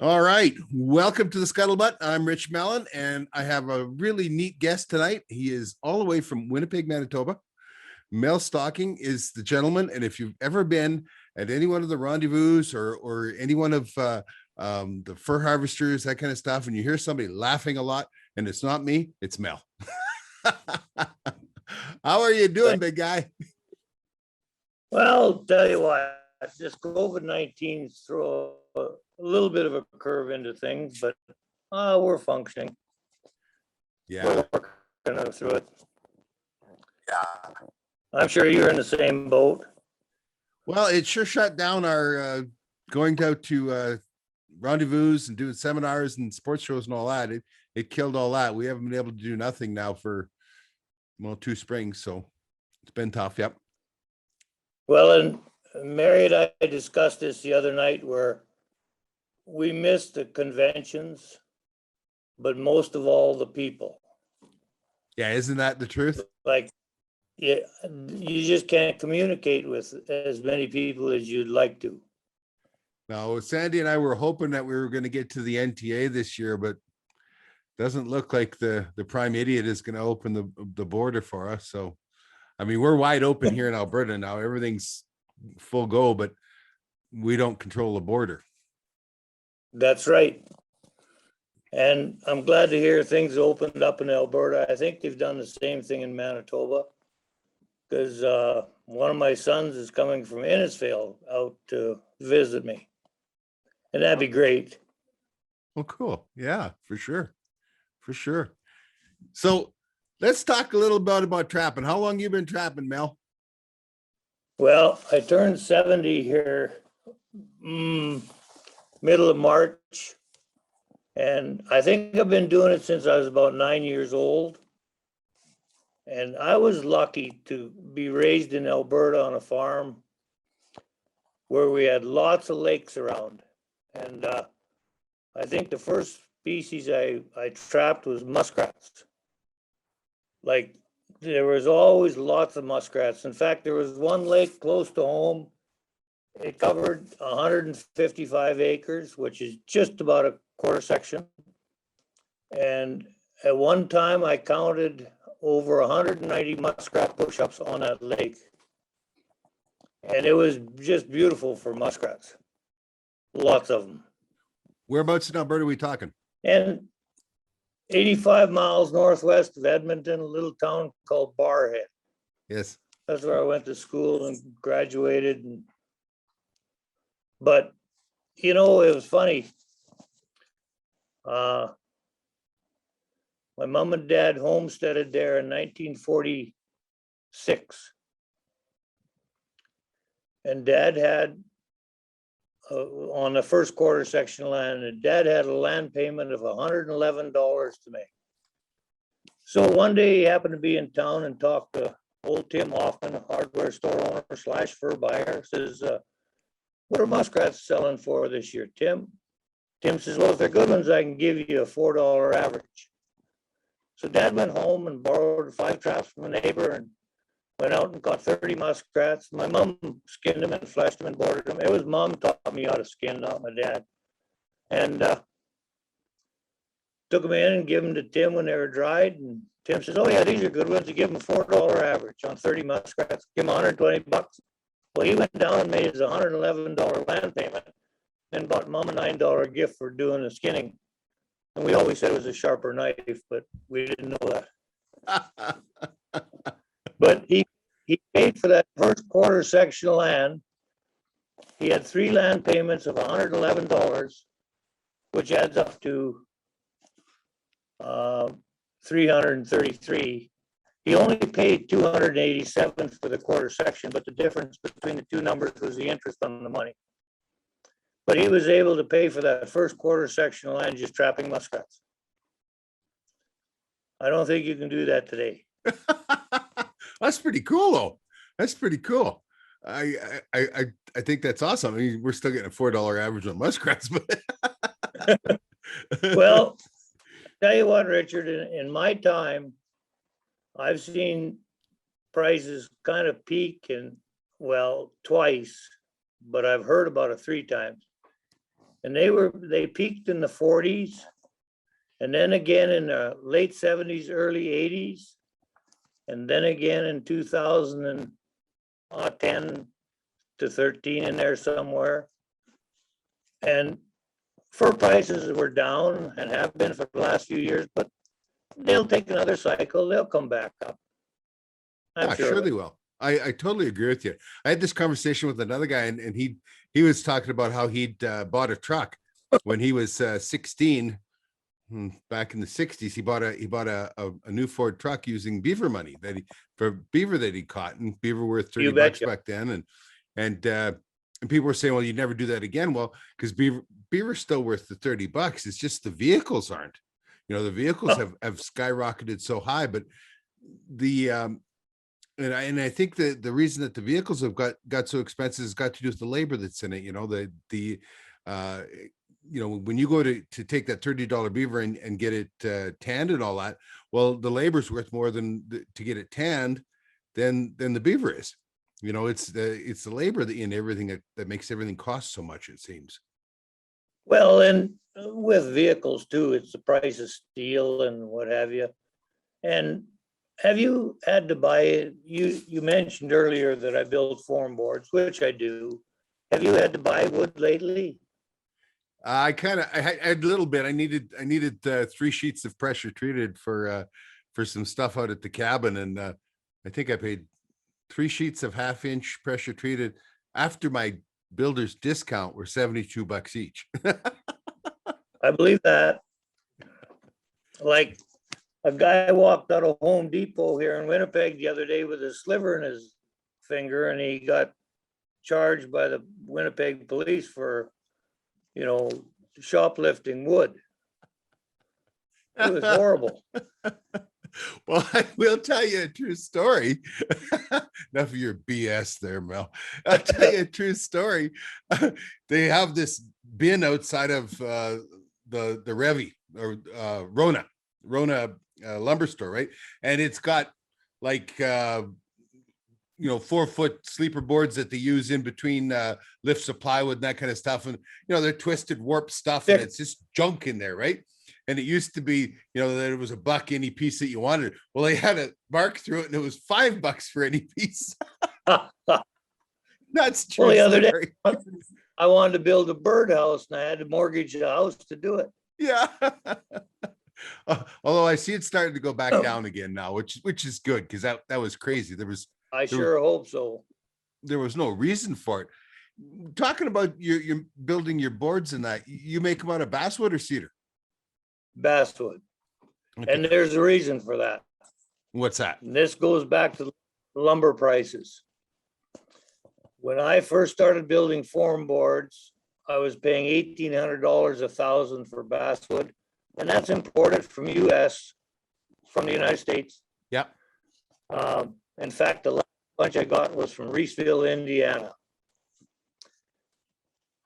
All right. Welcome to the Scuttlebutt. I'm Rich Mellon, and I have a really neat guest tonight. He is all the way from Winnipeg, Manitoba. Mel Stocking is the gentleman. And if you've ever been at any one of the rendezvous or any one of the fur harvesters, that kind of stuff, and you hear somebody laughing a lot, and it's not me, it's Mel. How are you doing, big guy? Well, tell you what, this COVID-19 throw a little bit of a curve into things, but we're functioning. Yeah. We're working through it. Yeah. I'm sure you're in the same boat. Well, it sure shut down our going out to rendezvous and doing seminars and sports shows and all that. It killed all that. We haven't been able to do nothing now for 2 springs, so it's been tough. Yep. Well, and Mary and I discussed this the other night, where we missed the conventions, but most of all the people. Yeah, isn't that the truth? Like, yeah, you just can't communicate with as many people as you'd like to. Now, Sandy and I were hoping that we were going to get to the NTA this year, but doesn't look like the prime idiot is going to open the border for us. So, I mean, we're wide open here in Alberta now. Everything's full go, but we don't control the border. That's right. And I'm glad to hear things opened up in Alberta. I think they've done the same thing in Manitoba, because one of my sons is coming from Innisfail out to visit me. And that'd be great. Oh, cool. Yeah, for sure. For sure. So let's talk a little bit about trapping. How long you been trapping, Mel? Well, I turned 70 here middle of March. And I think I've been doing it since I was about 9 years old. And I was lucky to be raised in Alberta on a farm where we had lots of lakes around. And I think the first species I trapped was muskrats. Like, there was always lots of muskrats. In fact, there was one lake close to home. It covered 155 acres, which is just about a quarter section. And at one time I counted over 190 muskrat push-ups on that lake. And it was just beautiful for muskrats. Lots of them. Whereabouts in Alberta are we talking? And 85 miles northwest of Edmonton, a little town called Barhead. Yes. That's where I went to school and graduated. But, you know, it was funny. My mom and dad homesteaded there in 1946. And dad had, on the first quarter section of land, and dad had a land payment of $111 to make. So one day he happened to be in town and talked to old Tim Hoffman, a hardware store owner / fur buyer. Says, what are muskrats selling for this year, Tim? Tim says, well, if they're good ones, I can give you a $4 average. So dad went home and borrowed 5 traps from a neighbor and went out and caught 30 muskrats. My mom skinned them and fleshed them and boarded them. It was mom taught me how to skin, not my dad. And took them in and gave them to Tim when they were dried. And Tim says, oh yeah, these are good ones. You give them a $4 average on 30 muskrats. Give them 120 bucks. Well, he went down and made his $111 land payment and bought mom a $9 gift for doing the skinning. And we always said it was a sharper knife, but we didn't know that. But he paid for that first quarter section of land. He had 3 land payments of $111, which adds up to $333. He only paid $287 for the quarter section, but the difference between the two numbers was the interest on the money. But he was able to pay for that first quarter section of land just trapping muskrats. I don't think you can do that today. That's pretty cool, though. That's pretty cool. I think that's awesome. I mean, we're still getting a $4 average on muskrats, but well, tell you what, Richard, in my time, I've seen prices kind of peak and, well, twice, but I've heard about it 3 times. And they peaked in the 40s, and then again in the late 70s, early 80s, and then again in 2010 to 13 in there somewhere. And fur prices were down and have been for the last few years, but they'll take another cycle. They'll come back up. I'm Yeah, sure. sure they will. I totally agree with you. I had this conversation with another guy, and he was talking about how he'd bought a truck when he was 16. Back in the 60s. He bought a new Ford truck using beaver money for beaver that he caught, and beaver worth $30 back then. And people were saying, well, you'd never do that again. Well, because beaver's still worth the $30. It's just the vehicles aren't. The vehicles have skyrocketed so high, but and I think that the reason that the vehicles have got so expensive has got to do with the labor that's in it. When you go to take that $30 beaver and get it tanned and all that, well, the labor's worth more to get it tanned than the beaver is. It's the labor in everything that makes everything cost so much, it seems. Well, and with vehicles too, it's the price of steel and what have you. And have you had to buy it? You mentioned earlier that I build form boards, which I do. Have you had to buy wood lately? I had a little bit. I needed 3 sheets of pressure treated for some stuff out at the cabin, and I think I paid 3 sheets of 1/2-inch pressure treated after my builder's discount were $72 each. I believe that. Like a guy walked out of Home Depot here in Winnipeg the other day with a sliver in his finger, and he got charged by the Winnipeg police for shoplifting wood. It was horrible. Well, I will tell you a true story. Enough of your BS there, Mel. I'll tell you a true story. They have this bin outside of the Revy or Rona lumber store, right? And it's got like 4-foot sleeper boards that they use in between lifts of plywood and that kind of stuff. And, they're twisted, warped stuff, and it's just junk in there, right? And it used to be, that it was $1 any piece that you wanted. Well, they had a mark through it, and it was $5 for any piece. That's true. Well, the other day, I wanted to build a birdhouse, and I had to mortgage the house to do it. Yeah. Although I see it starting to go back down again now, which is good, because that was crazy. I sure hope so. There was no reason for it. Talking about you're building your boards and that, you make them out of basswood or cedar? Basswood. Okay. And there's a reason for that. What's that? And this goes back to lumber prices. When I first started building form boards, I was paying $1,800 1,000 for basswood, and that's imported from the United States. Yep. In fact, the last bunch I got was from Reeseville, Indiana.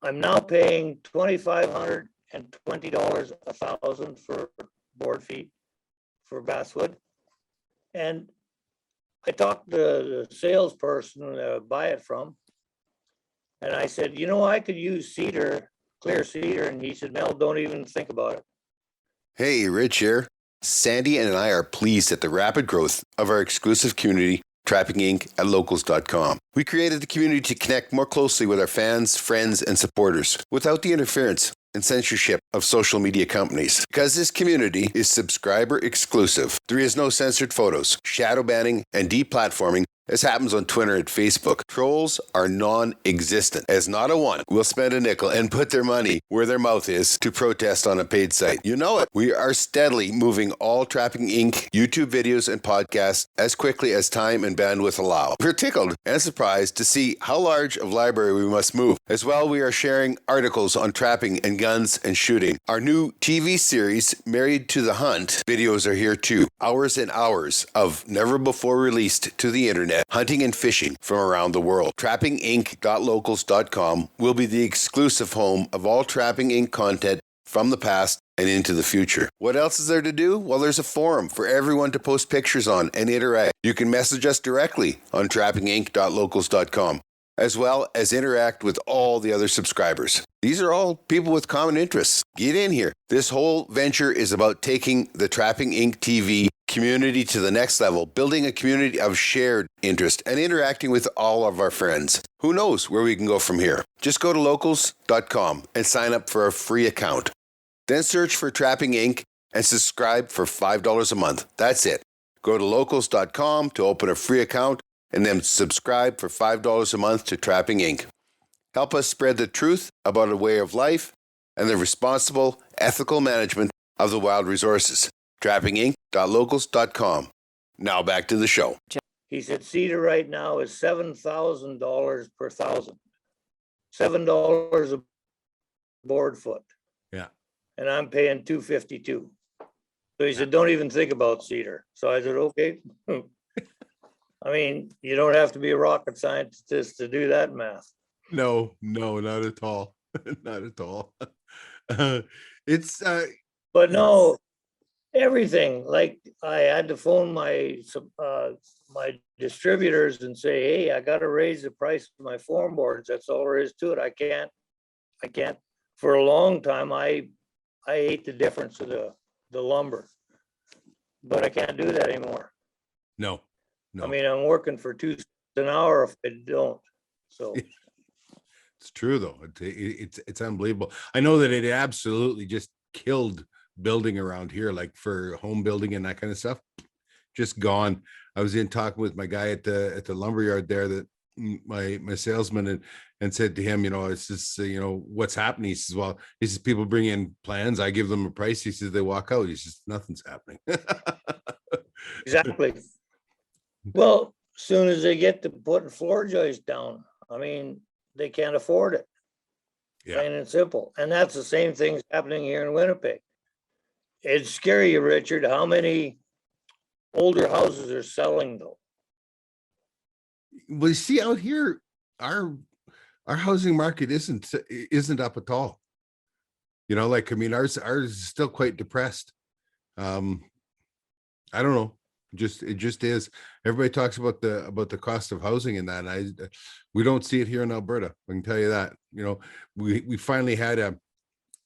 I'm now paying $2,520 1,000 for board feet for basswood. And I talked to the salesperson I buy it from, and I said, I could use cedar, clear cedar. And he said, Mel, don't even think about it. Hey, Rich here. Sandy and I are pleased at the rapid growth of our exclusive community, Trapping Inc. at locals.com. We created the community to connect more closely with our fans, friends, and supporters without the interference and censorship of social media companies. Because this community is subscriber exclusive, there is no censored photos, shadow banning, and deplatforming as happens on Twitter and Facebook. Trolls are non-existent, as not a one will spend a nickel and put their money where their mouth is to protest on a paid site. You know it. We are steadily moving all Trapping Inc. YouTube videos and podcasts as quickly as time and bandwidth allow. We're tickled and surprised to see how large of library we must move. As well, we are sharing articles on trapping and guns and shooting. Our new TV series, Married to the Hunt, videos are here too. Hours and hours of never before released to the internet hunting and fishing from around the world. TrappingInc.locals.com will be the exclusive home of all Trapping Inc. content from the past and into the future. What else is there to do? Well, there's a forum for everyone to post pictures on and interact. You can message us directly on TrappingInc.locals.com. as well as interact with all the other subscribers. These are all people with common interests. Get in here. This whole venture is about taking the Trapping Inc. TV community to the next level, building a community of shared interest and interacting with all of our friends. Who knows where we can go from here? Just go to locals.com and sign up for a free account. Then search for Trapping Inc. and subscribe for $5 a month. That's it. Go to locals.com to open a free account and then subscribe for $5 a month to Trapping Inc. Help us spread the truth about a way of life and the responsible, ethical management of the wild resources. trappinginc.locals.com. Now back to the show. He said cedar right now is $7,000 per thousand. $7 a board foot. Yeah. And I'm paying $252. So he said, don't even think about cedar. So I said, okay. I mean, you don't have to be a rocket scientist to do that math. No, not at all. Not at all. It's But no, everything, like I had to phone my distributors and say, hey, I got to raise the price of my form boards. That's all there is to it. I can't, for a long time, I ate the difference of the lumber, but I can't do that anymore. no. I mean, I'm working for $2 an hour if I don't, so. It's true though. It's unbelievable. I know that it absolutely just killed building around here, like for home building and that kind of stuff. Just gone. I was in talking with my guy at the lumberyard there, that my salesman, and said to him, it's just what's happening. He says, well, he says people bring in plans, I give them a price. He says they walk out. He says nothing's happening. Exactly. Well, soon as they get to putting floor joists down, I mean, they can't afford it. Yeah. Plain and simple. And that's the same thing's happening here in Winnipeg. It's scary, Richard, how many older houses are selling though. Well, you see out here, our housing market isn't up at all. I mean, ours is still quite depressed. I don't know. It just is. Everybody talks about the cost of housing and that. And we don't see it here in Alberta. I can tell you that. We finally had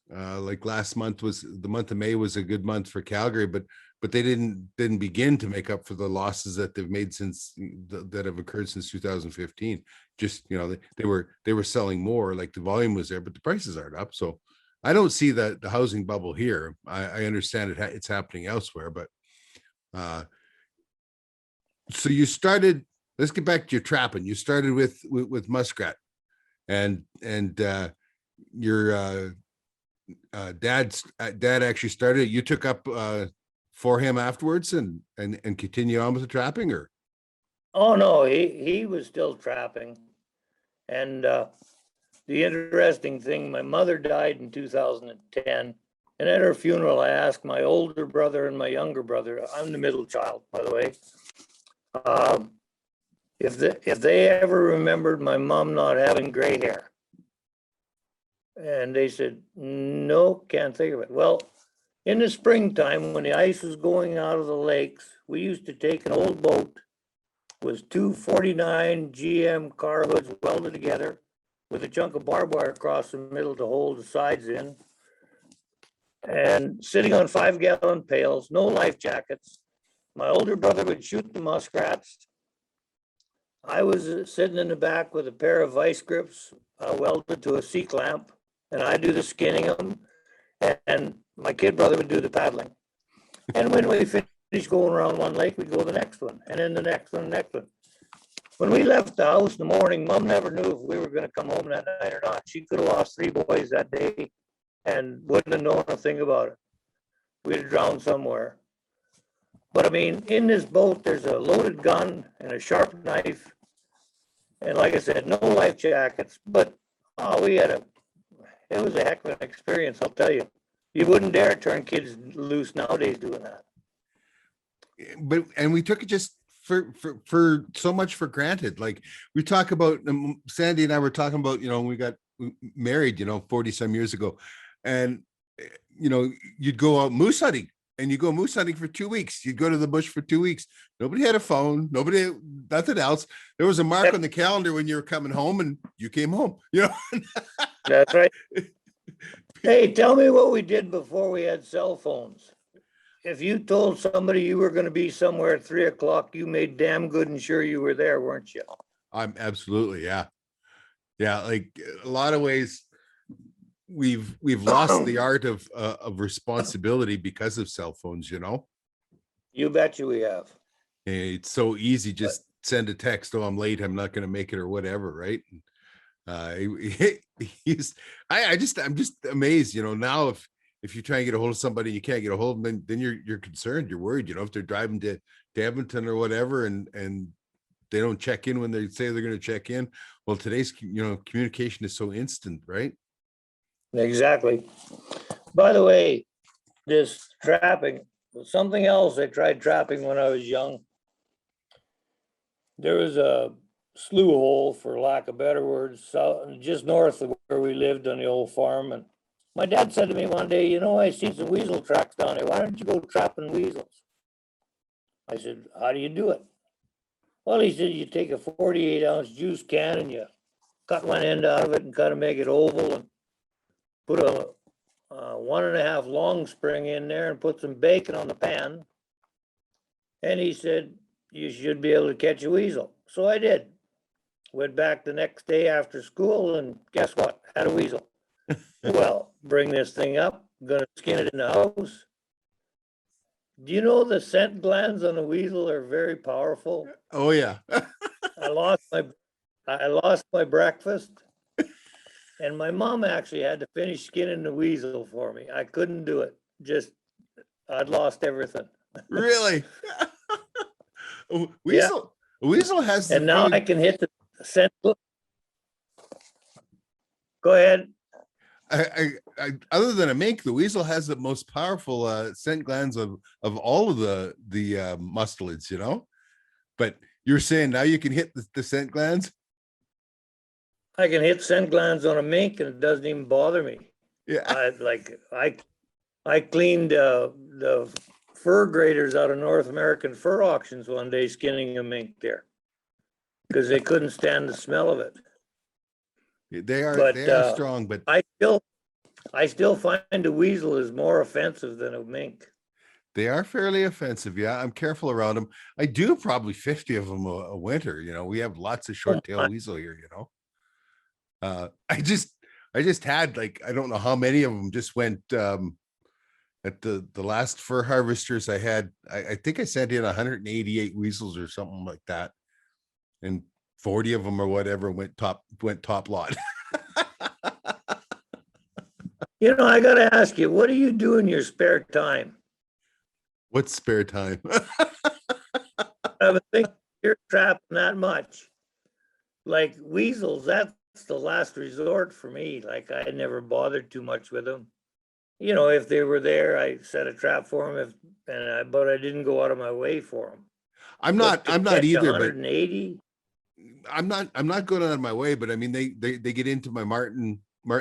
like last month, was the month of May, was a good month for Calgary, but they didn't begin to make up for the losses that they've made that have occurred since 2015. Just they were selling more, like the volume was there, but the prices aren't up. So I don't see the housing bubble here. I understand it's happening elsewhere, but so you started, let's get back to your trapping. You started with muskrat, and your dad actually started it. You took up for him afterwards and continue on with the trapping, or? Oh, no, he was still trapping. And the interesting thing, my mother died in 2010. And at her funeral, I asked my older brother and my younger brother, I'm the middle child, by the way, if they ever remembered my mom not having gray hair. And they said, no, can't think of it. Well, in the springtime, when the ice was going out of the lakes, we used to take an old boat, was 249 GM car hoods welded together with a chunk of barbed wire across the middle to hold the sides in, and sitting on 5-gallon pails, no life jackets. My older brother would shoot the muskrats. I was sitting in the back with a pair of vice grips welded to a C-clamp, and I do the skinning of them, and my kid brother would do the paddling. And when we finished going around one lake, we'd go to the next one, and then the next one, the next one. When we left the house in the morning, Mom never knew if we were going to come home that night or not. She could have lost 3 boys that day and wouldn't have known a thing about it. We'd have drowned somewhere. But I mean, in this boat, there's a loaded gun and a sharp knife. And like I said, no life jackets, but it was a heck of an experience, I'll tell you. You wouldn't dare turn kids loose nowadays doing that. And we took it just for so much for granted. Like we talk about, Sandy and I were talking about, we got married, 40 some years ago, and you'd go out moose hunting and you go moose hunting for 2 weeks. You'd go to the bush for 2 weeks. Nobody had a phone, nobody, nothing else. There was a mark on the calendar when you were coming home and you came home, you know? That's right. Hey, tell me what we did before we had cell phones. If you told somebody you were gonna be somewhere at 3 o'clock, you made damn good and sure you were there, weren't you? I'm absolutely, yeah. Yeah, like a lot of ways we've lost the art of responsibility because of cell phones, you know? You bet you we have. It's so easy, just send a text, oh, I'm late, I'm not gonna make it or whatever, right? He's I'm just amazed, you know, now if you try and get a hold of somebody, you can't get a hold of them, then you're concerned, you're worried, you know, if they're driving to Edmonton or whatever, and they don't check in when they say they're going to check in. Well, today's, you know, communication is so instant, right? Exactly. By the way, this trapping, something else I tried trapping when I was young. There was a slough hole, for lack of better words, just north of where we lived on the old farm. And my dad said to me one day, you know, I see some weasel tracks down there. Why don't you go trapping weasels? I said, how do you do it? Well, he said, you take a 48-ounce juice can and you cut one end out of it and kind of make it oval and put a 1.5 long spring in there and put some bacon on the pan. And he said, you should be able to catch a weasel. So I did. Went back the next day after school and guess what? Had a weasel. Well, bring this thing up, gonna skin it in the house. Do you know the scent glands on a weasel are very powerful? Oh yeah. I lost my breakfast, and my mom actually had to finish skinning the weasel for me. I couldn't do it. I'd lost everything. Really? Yeah. Weasel has And now I probably, can hit the scent. Go ahead. I other than a mink, the weasel has the most powerful scent glands of all of the mustelids, you know. But you're saying now you can hit the scent glands? I can hit scent glands on a mink and it doesn't even bother me. Yeah. I cleaned the fur graders out of North American fur auctions one day, skinning a mink there because they couldn't stand the smell of it. They are But, strong, but I still find a weasel is more offensive than a mink. they are fairly offensive. Yeah, I'm careful around them. I do probably 50 of them a winter. You know, we have lots of short-tailed weasel here, you know. I just had, like, I don't know how many of them just went at the last fur harvesters I had. I think I sent in 188 weasels or something like that, and 40 of them or whatever went top lot. You know, I gotta ask you, what do you do in your spare time? What's spare time? I would think you're trapping that much. Like weasels, that's the last resort for me. Like I never bothered too much with them. You know, if they were there, I set a trap for them. But I didn't go out of my way for them. I'm not either, but 180. I'm not going out of my way, but I mean, they get into my Martin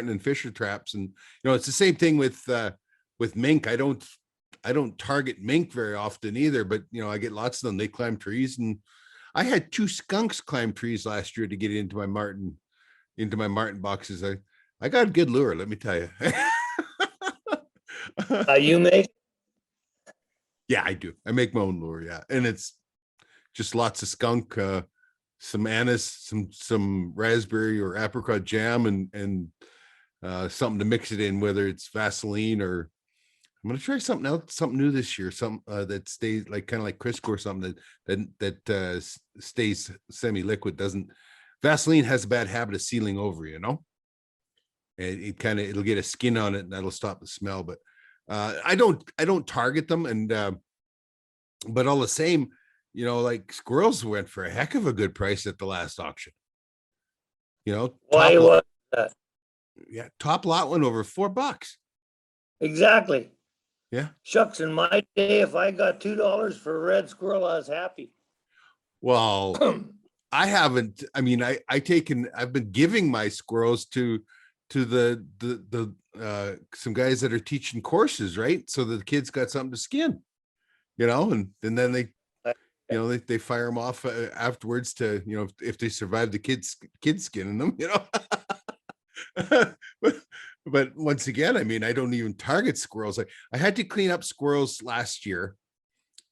and Fisher traps, and you know, it's the same thing with mink. I don't target mink very often either, but you know, I get lots of them. They climb trees, and I had 2 skunks climb trees last year to get into my Martin boxes. I got a good lure, let me tell you. You make? Yeah, I do. I make my own lure, yeah, and it's just lots of skunk, some anise, some raspberry or apricot jam, and something to mix it in, whether it's Vaseline or I'm gonna try something else, something new this year, some that stays like kind of like Crisco or something that stays semi-liquid. Doesn't Vaseline has a bad habit of sealing over, you know, and it'll get a skin on it and that'll stop the smell. But I don't target them, and but all the same, you know, like squirrels went for a heck of a good price at the last auction. You know, Why was that? Yeah, top lot went over $4. Exactly. Yeah. Shucks, in my day, if I got $2 for a red squirrel, I was happy. Well, I haven't. I mean, I've been giving my squirrels to to the some guys that are teaching courses, right? So that the kids got something to skin, and then they, they fire them off afterwards to, if they survive the kids skinning them, but, but once again, I mean, I don't even target squirrels. I had to clean up squirrels last year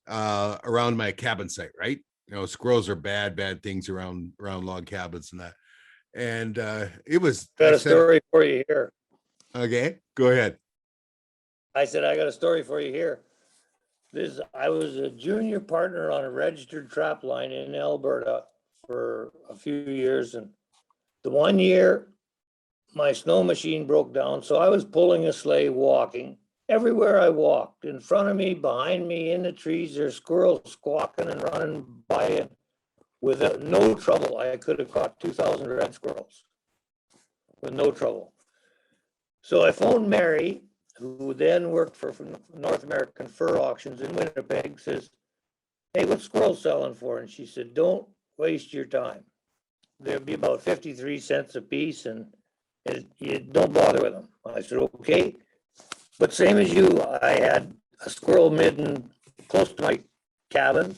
around my cabin site, right? Squirrels are bad things around log cabins and that. And it was, Got a story for you here. Okay, go ahead. I said, I got a story for you here. I was a junior partner on a registered trap line in Alberta for a few years. And the one year my snow machine broke down. So I was pulling a sleigh, walking. Everywhere I walked, in front of me, behind me, in the trees, there's squirrels squawking and running by it. With no trouble, I could have caught 2,000 red squirrels with no trouble. So I phoned Mary, who then worked for North American Fur Auctions in Winnipeg, says, hey, what's squirrels selling for? And she said, don't waste your time. There'll be about 53 cents a piece, and you don't bother with them. I said, okay. But same as you, I had a squirrel midden close to my cabin,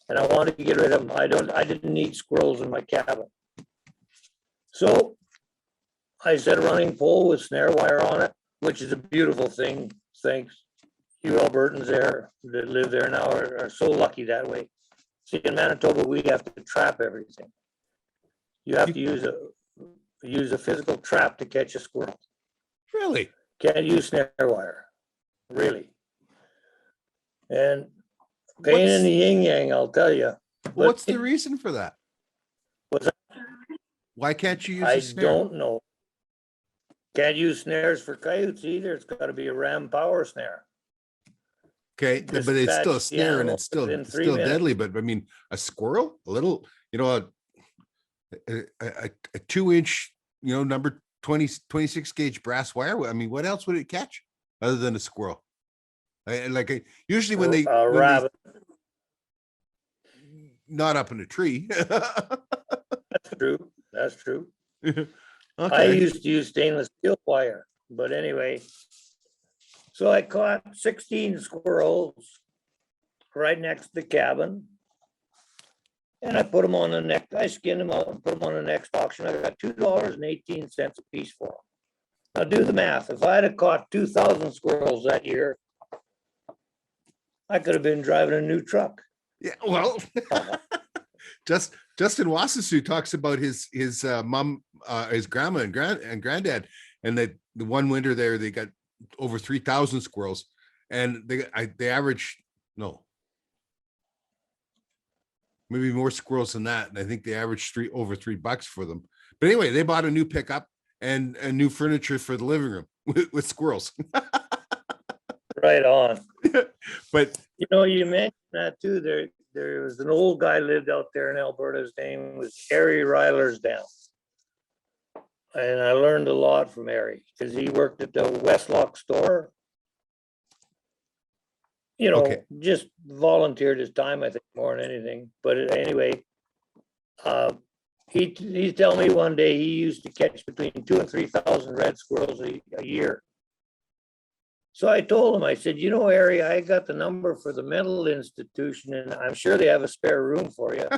and I wanted to get rid of them. I didn't need squirrels in my cabin. So I set a running pole with snare wire on it, which is a beautiful thing. Thanks. You Albertans there that live there now are so lucky that way. See, in Manitoba, we have to trap everything. You have to use a physical trap to catch a squirrel. Really? Can't use snare wire, really. And pain in the yin yang, I'll tell you. What's the reason for that? Why can't you use I a snare? don't know. Can't use snares for coyotes either. It's got to be a ram power snare. Okay, but it's still a snare and it's still deadly. But I mean, a squirrel, a little, a 2-inch, number 26 gauge brass wire. I mean, what else would it catch other than a squirrel? Usually when they rabbit. Not up in a tree. That's true. That's true. Okay. I used to use stainless steel wire, but anyway. So I caught 16 squirrels right next to the cabin. And I put them on the next, I skinned them out and put them on the next auction. I got $2.18 a piece for them. Now do the math. If I'd have caught 2,000 squirrels that year, I could have been driving a new truck. Yeah, well, Justin Wassesoo talks about his mom, his grandma and granddad, and that the one winter there they got over 3,000 squirrels, and they averaged maybe more squirrels than that, and I think they averaged over $3 for them. But anyway, they bought a new pickup and a new furniture for the living room with squirrels. Right on. But you mentioned that too. There was an old guy lived out there in Alberta. His name was Harry Rylersdown. And I learned a lot from Harry because he worked at the Westlock store. Okay. Just volunteered his time, I think, more than anything. But anyway, he told me one day he used to catch between 2,000 and 3,000 red squirrels a year. So I told him, I said, Harry, I got the number for the mental institution and I'm sure they have a spare room for you.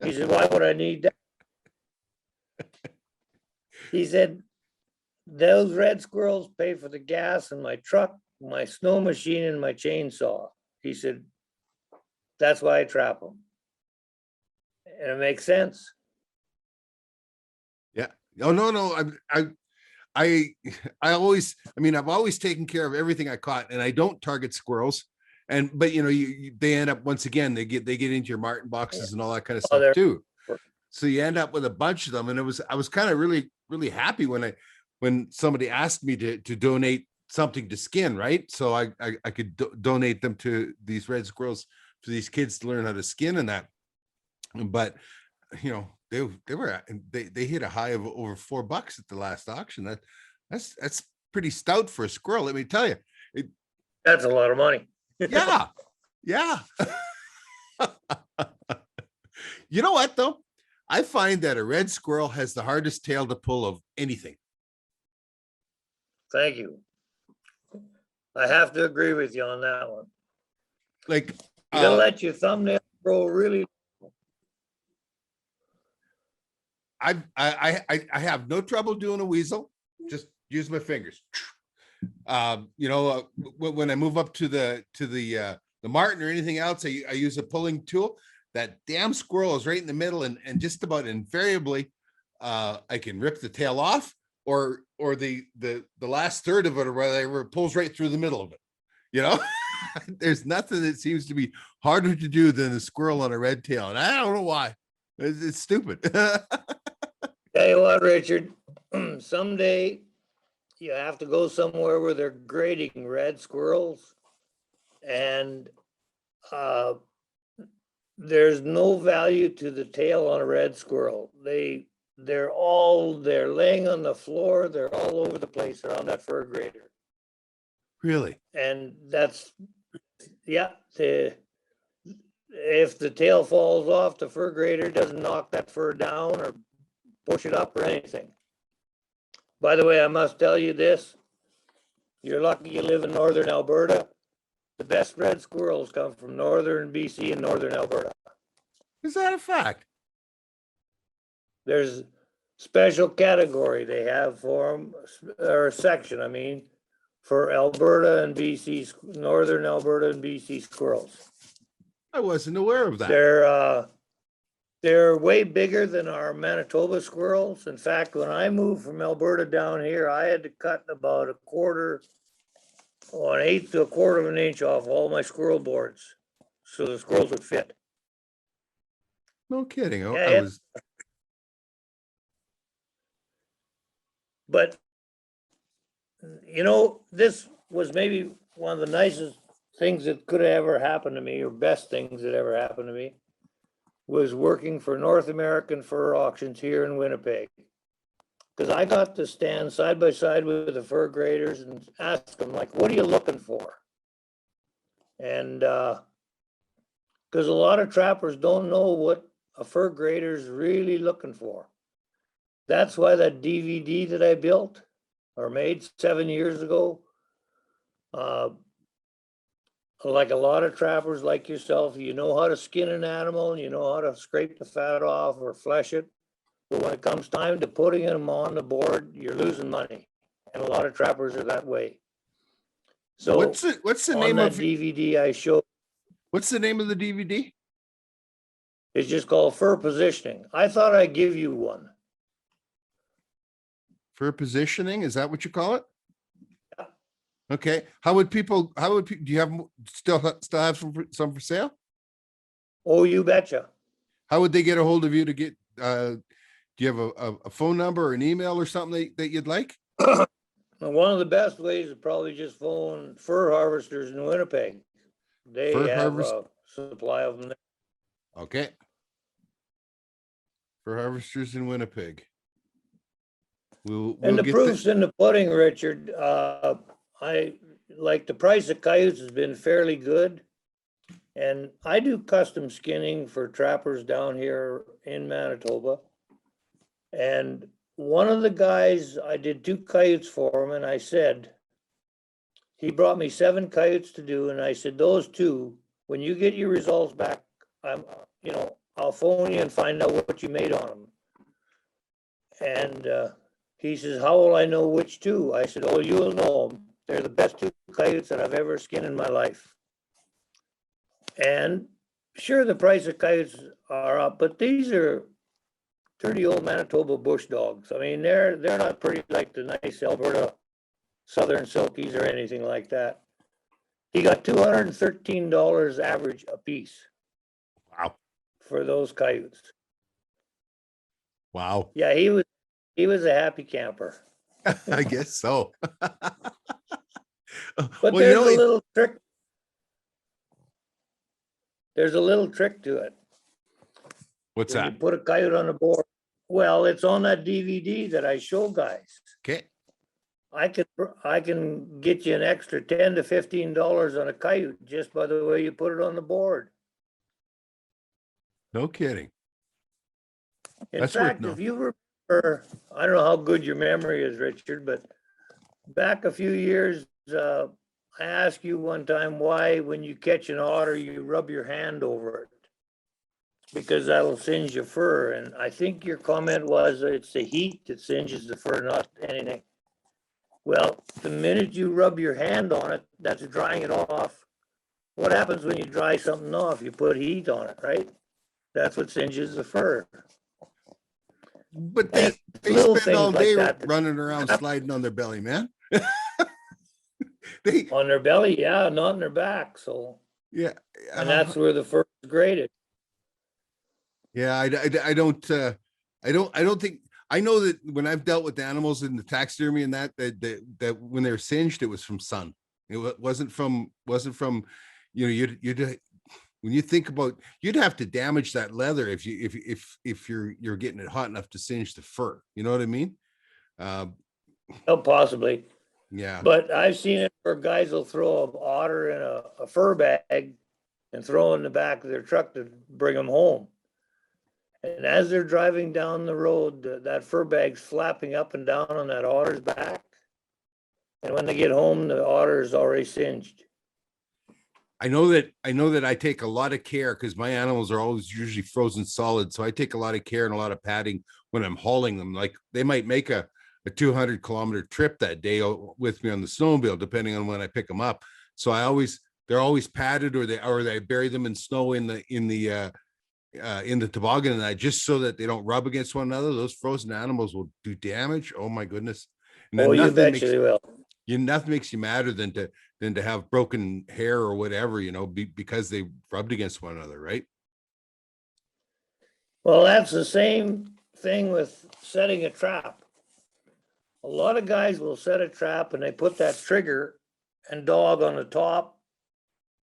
He said, why would I need that? He said, those red squirrels pay for the gas in my truck, my snow machine, and my chainsaw. He said, that's why I trap them. And it makes sense. Yeah. Oh, no. I've always taken care of everything I caught, and I don't target squirrels. But they end up, once again, they get into your martin boxes and all that kind of stuff too. So you end up with a bunch of them. And I was kind of really, really happy when somebody asked me to donate something to skin, right? So I could donate them to these red squirrels for these kids to learn how to skin and that. But they hit a high of over $4 at the last auction. That's pretty stout for a squirrel. Let me tell you. That's a lot of money. Yeah. You know what though? I find that a red squirrel has the hardest tail to pull of anything. Thank you. I have to agree with you on that one. Like, You gotta let your thumbnail grow really. I have no trouble doing a weasel. Just use my fingers. When I move up to the marten or anything else, I use a pulling tool. That damn squirrel is right in the middle, and just about invariably, I can rip the tail off, or the last third of it, or whatever, it pulls right through the middle of it. You know, there's nothing that seems to be harder to do than a squirrel on a red tail, and I don't know why. It's stupid. Tell you what, Richard, someday you have to go somewhere where they're grading red squirrels, and there's no value to the tail on a red squirrel. They're laying on the floor, they're all over the place, they're on that fur grader. Really? And that's, yeah, if the tail falls off, the fur grader doesn't knock that fur down or push it up or anything. By the way, I must tell you this. You're lucky you live in northern Alberta. The best red squirrels come from northern BC and northern Alberta. Is that a fact? There's special category they have for them, or section, I mean, for Alberta and BC, northern Alberta and BC squirrels. I wasn't aware of that. They're way bigger than our Manitoba squirrels. In fact, when I moved from Alberta down here, I had to cut about an eighth to a quarter of an inch off all my squirrel boards so the squirrels would fit. No kidding. Yeah. But, this was maybe one of the nicest things that could have ever happened to me, or best things that ever happened to me, was working for North American Fur Auctions here in Winnipeg. Because I got to stand side by side with the fur graders and ask them, like, what are you looking for? And because a lot of trappers don't know what a fur grader is really looking for. That's why that DVD that I built or made 7 years ago, like a lot of trappers like yourself, you know how to skin an animal and you know how to scrape the fat off or flesh it. But when it comes time to putting them on the board, you're losing money. And a lot of trappers are that way. So what's the name of DVD I showed? What's the name of the DVD? It's just called Fur Positioning. I thought I'd give you one. Fur positioning, is that what you call it? Yeah. Okay. Do you have still have some for sale? Oh, you betcha. How would they get a hold of you to get, do you have a phone number or an email or something that you'd like? One of the best ways is probably just phone Fur Harvesters in Winnipeg. They have a supply of them. Okay. Fur Harvesters in Winnipeg. We'll And the get proof's in the pudding, Richard. I like the price of coyotes has been fairly good. And I do custom skinning for trappers down here in Manitoba. And one of the guys, I did 2 coyotes for him, and I said, he brought me 7 coyotes to do, and I said, those 2, when you get your results back, I'll phone you and find out what you made on them. And he says, how will I know which 2? I said, oh, you'll know them. They're the best 2 coyotes that I've ever skinned in my life. And sure, the price of coyotes are up, but these are 30-old Manitoba bush dogs. I mean, they're not pretty like the nice Alberta Southern Silkies or anything like that. He got $213 average a piece. Wow. For those coyotes. Wow. Yeah, he was a happy camper. I guess so. But there's a little trick. There's a little trick to it. What's when that? You put a coyote on the board. Well, it's on that DVD that I show guys. Okay. I can get you an extra $10 to $15 on a coyote just by the way you put it on the board. No kidding. In fact, if you remember, I don't know how good your memory is, Richard, but back a few years, I asked you one time why, when you catch an otter, you rub your hand over it. Because that'll singe your fur. And I think your comment was that it's the heat that singes the fur, not anything. Well, the minute you rub your hand on it, that's drying it off. What happens when you dry something off? You put heat on it, right? That's what singes the fur. But And they little spend all things like day that. running around sliding on their belly, man. They On their belly, yeah, not on their back. So, yeah. and that's where the fur is graded. Yeah, I don't think I know that when I've dealt with animals in the taxidermy and that when they're singed, it was from sun. It wasn't from, you know, you'd when you think about, you'd have to damage that leather if you're getting it hot enough to singe the fur. You know what I mean? Uh, Oh, possibly. yeah. But I've seen it where guys will throw an otter in a fur bag and throw it in the back of their truck to bring them home. And as they're driving down the road, that fur bag's flapping up and down on that otter's back. And when they get home, the otter is already singed. I know that I take a lot of care because my animals are always usually frozen solid. So I take a lot of care and a lot of padding when I'm hauling them. Like they might make a 200-kilometer trip that day with me on the snowmobile, depending on when I pick them up. So they're always padded, or they bury them in snow in the toboggan, and I just so that they don't rub against one another. Those frozen animals will do damage. Oh my goodness. And then Oh, you bet you will. nothing makes you madder than to have broken hair or whatever, you know, because they rubbed against one another, right? Well, that's the same thing with setting a trap. A lot of guys will set a trap and they put that trigger and dog on the top,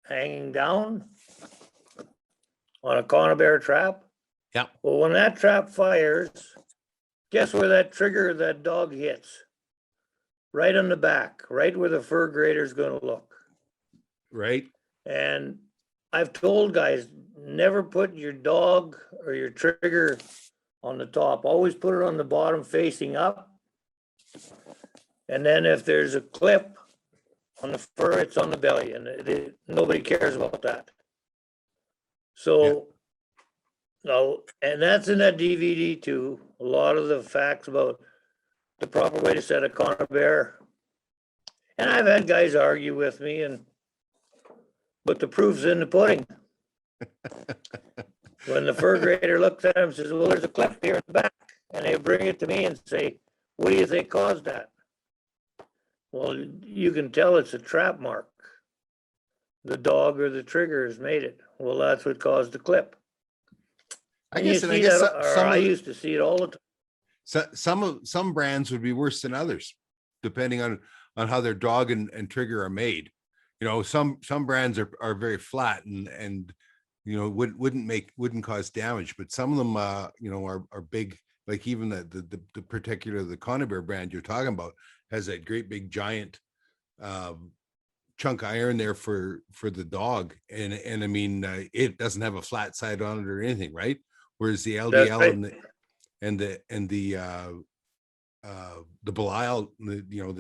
hanging down on a conibear trap. Yeah. Well, when that trap fires, guess where that trigger, that dog hits? Right on the back, right where the fur grader is going to look. Right. And I've told guys, never put your dog or your trigger on the top. Always put it on the bottom facing up. And then if there's a clip on the fur, it's on the belly, and nobody cares about that. So, no, and that's in that DVD too. A lot of the facts about the proper way to set a conibear. And I've had guys argue with me, but the proof's in the pudding. When the fur grader looks at him and says, well, there's a clip here in the back, and they bring it to me and say, what do you think caused that? Well, you can tell it's a trap mark. The dog or the trigger has made it. Well, that's what caused the clip. I And you guess, and I see guess that, or some I of used to see it all the time. some brands would be worse than others, depending on how their dog and trigger are made. You know, some brands are very flat and you know wouldn't cause damage, but some of them you know are big. Like even the particular the Conibear brand you're talking about has that great big giant chunk of iron there for the dog, and I mean it doesn't have a flat side on it or anything, right? Whereas the LDL right. and the Belial, you know,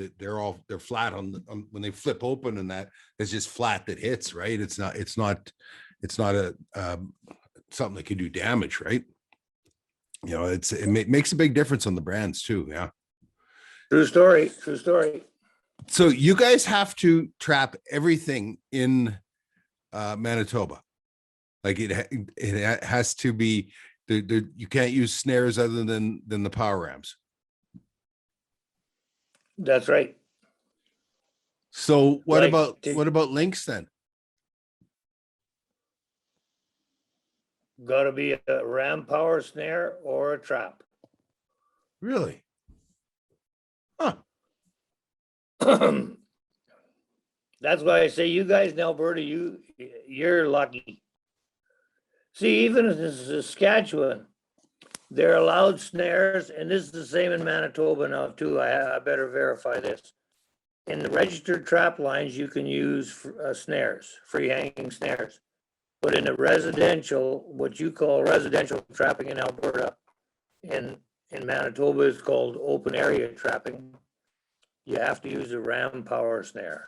they're flat on when they flip open, and that is just flat that hits, right? It's not a something that can do damage, right? You know, it makes a big difference on the brands too. Yeah. True story. True story. So you guys have to trap everything in Manitoba. Like it has to be you can't use snares other than the power rams. That's right. So what Like, about links then? got to be a ram power snare or a trap. Really? Huh. That's why I say you guys in Alberta, you're lucky. See, even in Saskatchewan, they're allowed snares, and this is the same in Manitoba now too. I better verify this. In the registered trap lines, you can use snares, free hanging snares. But in a residential, what you call residential trapping in Alberta, in Manitoba is called open area trapping. you have to use a ram power snare.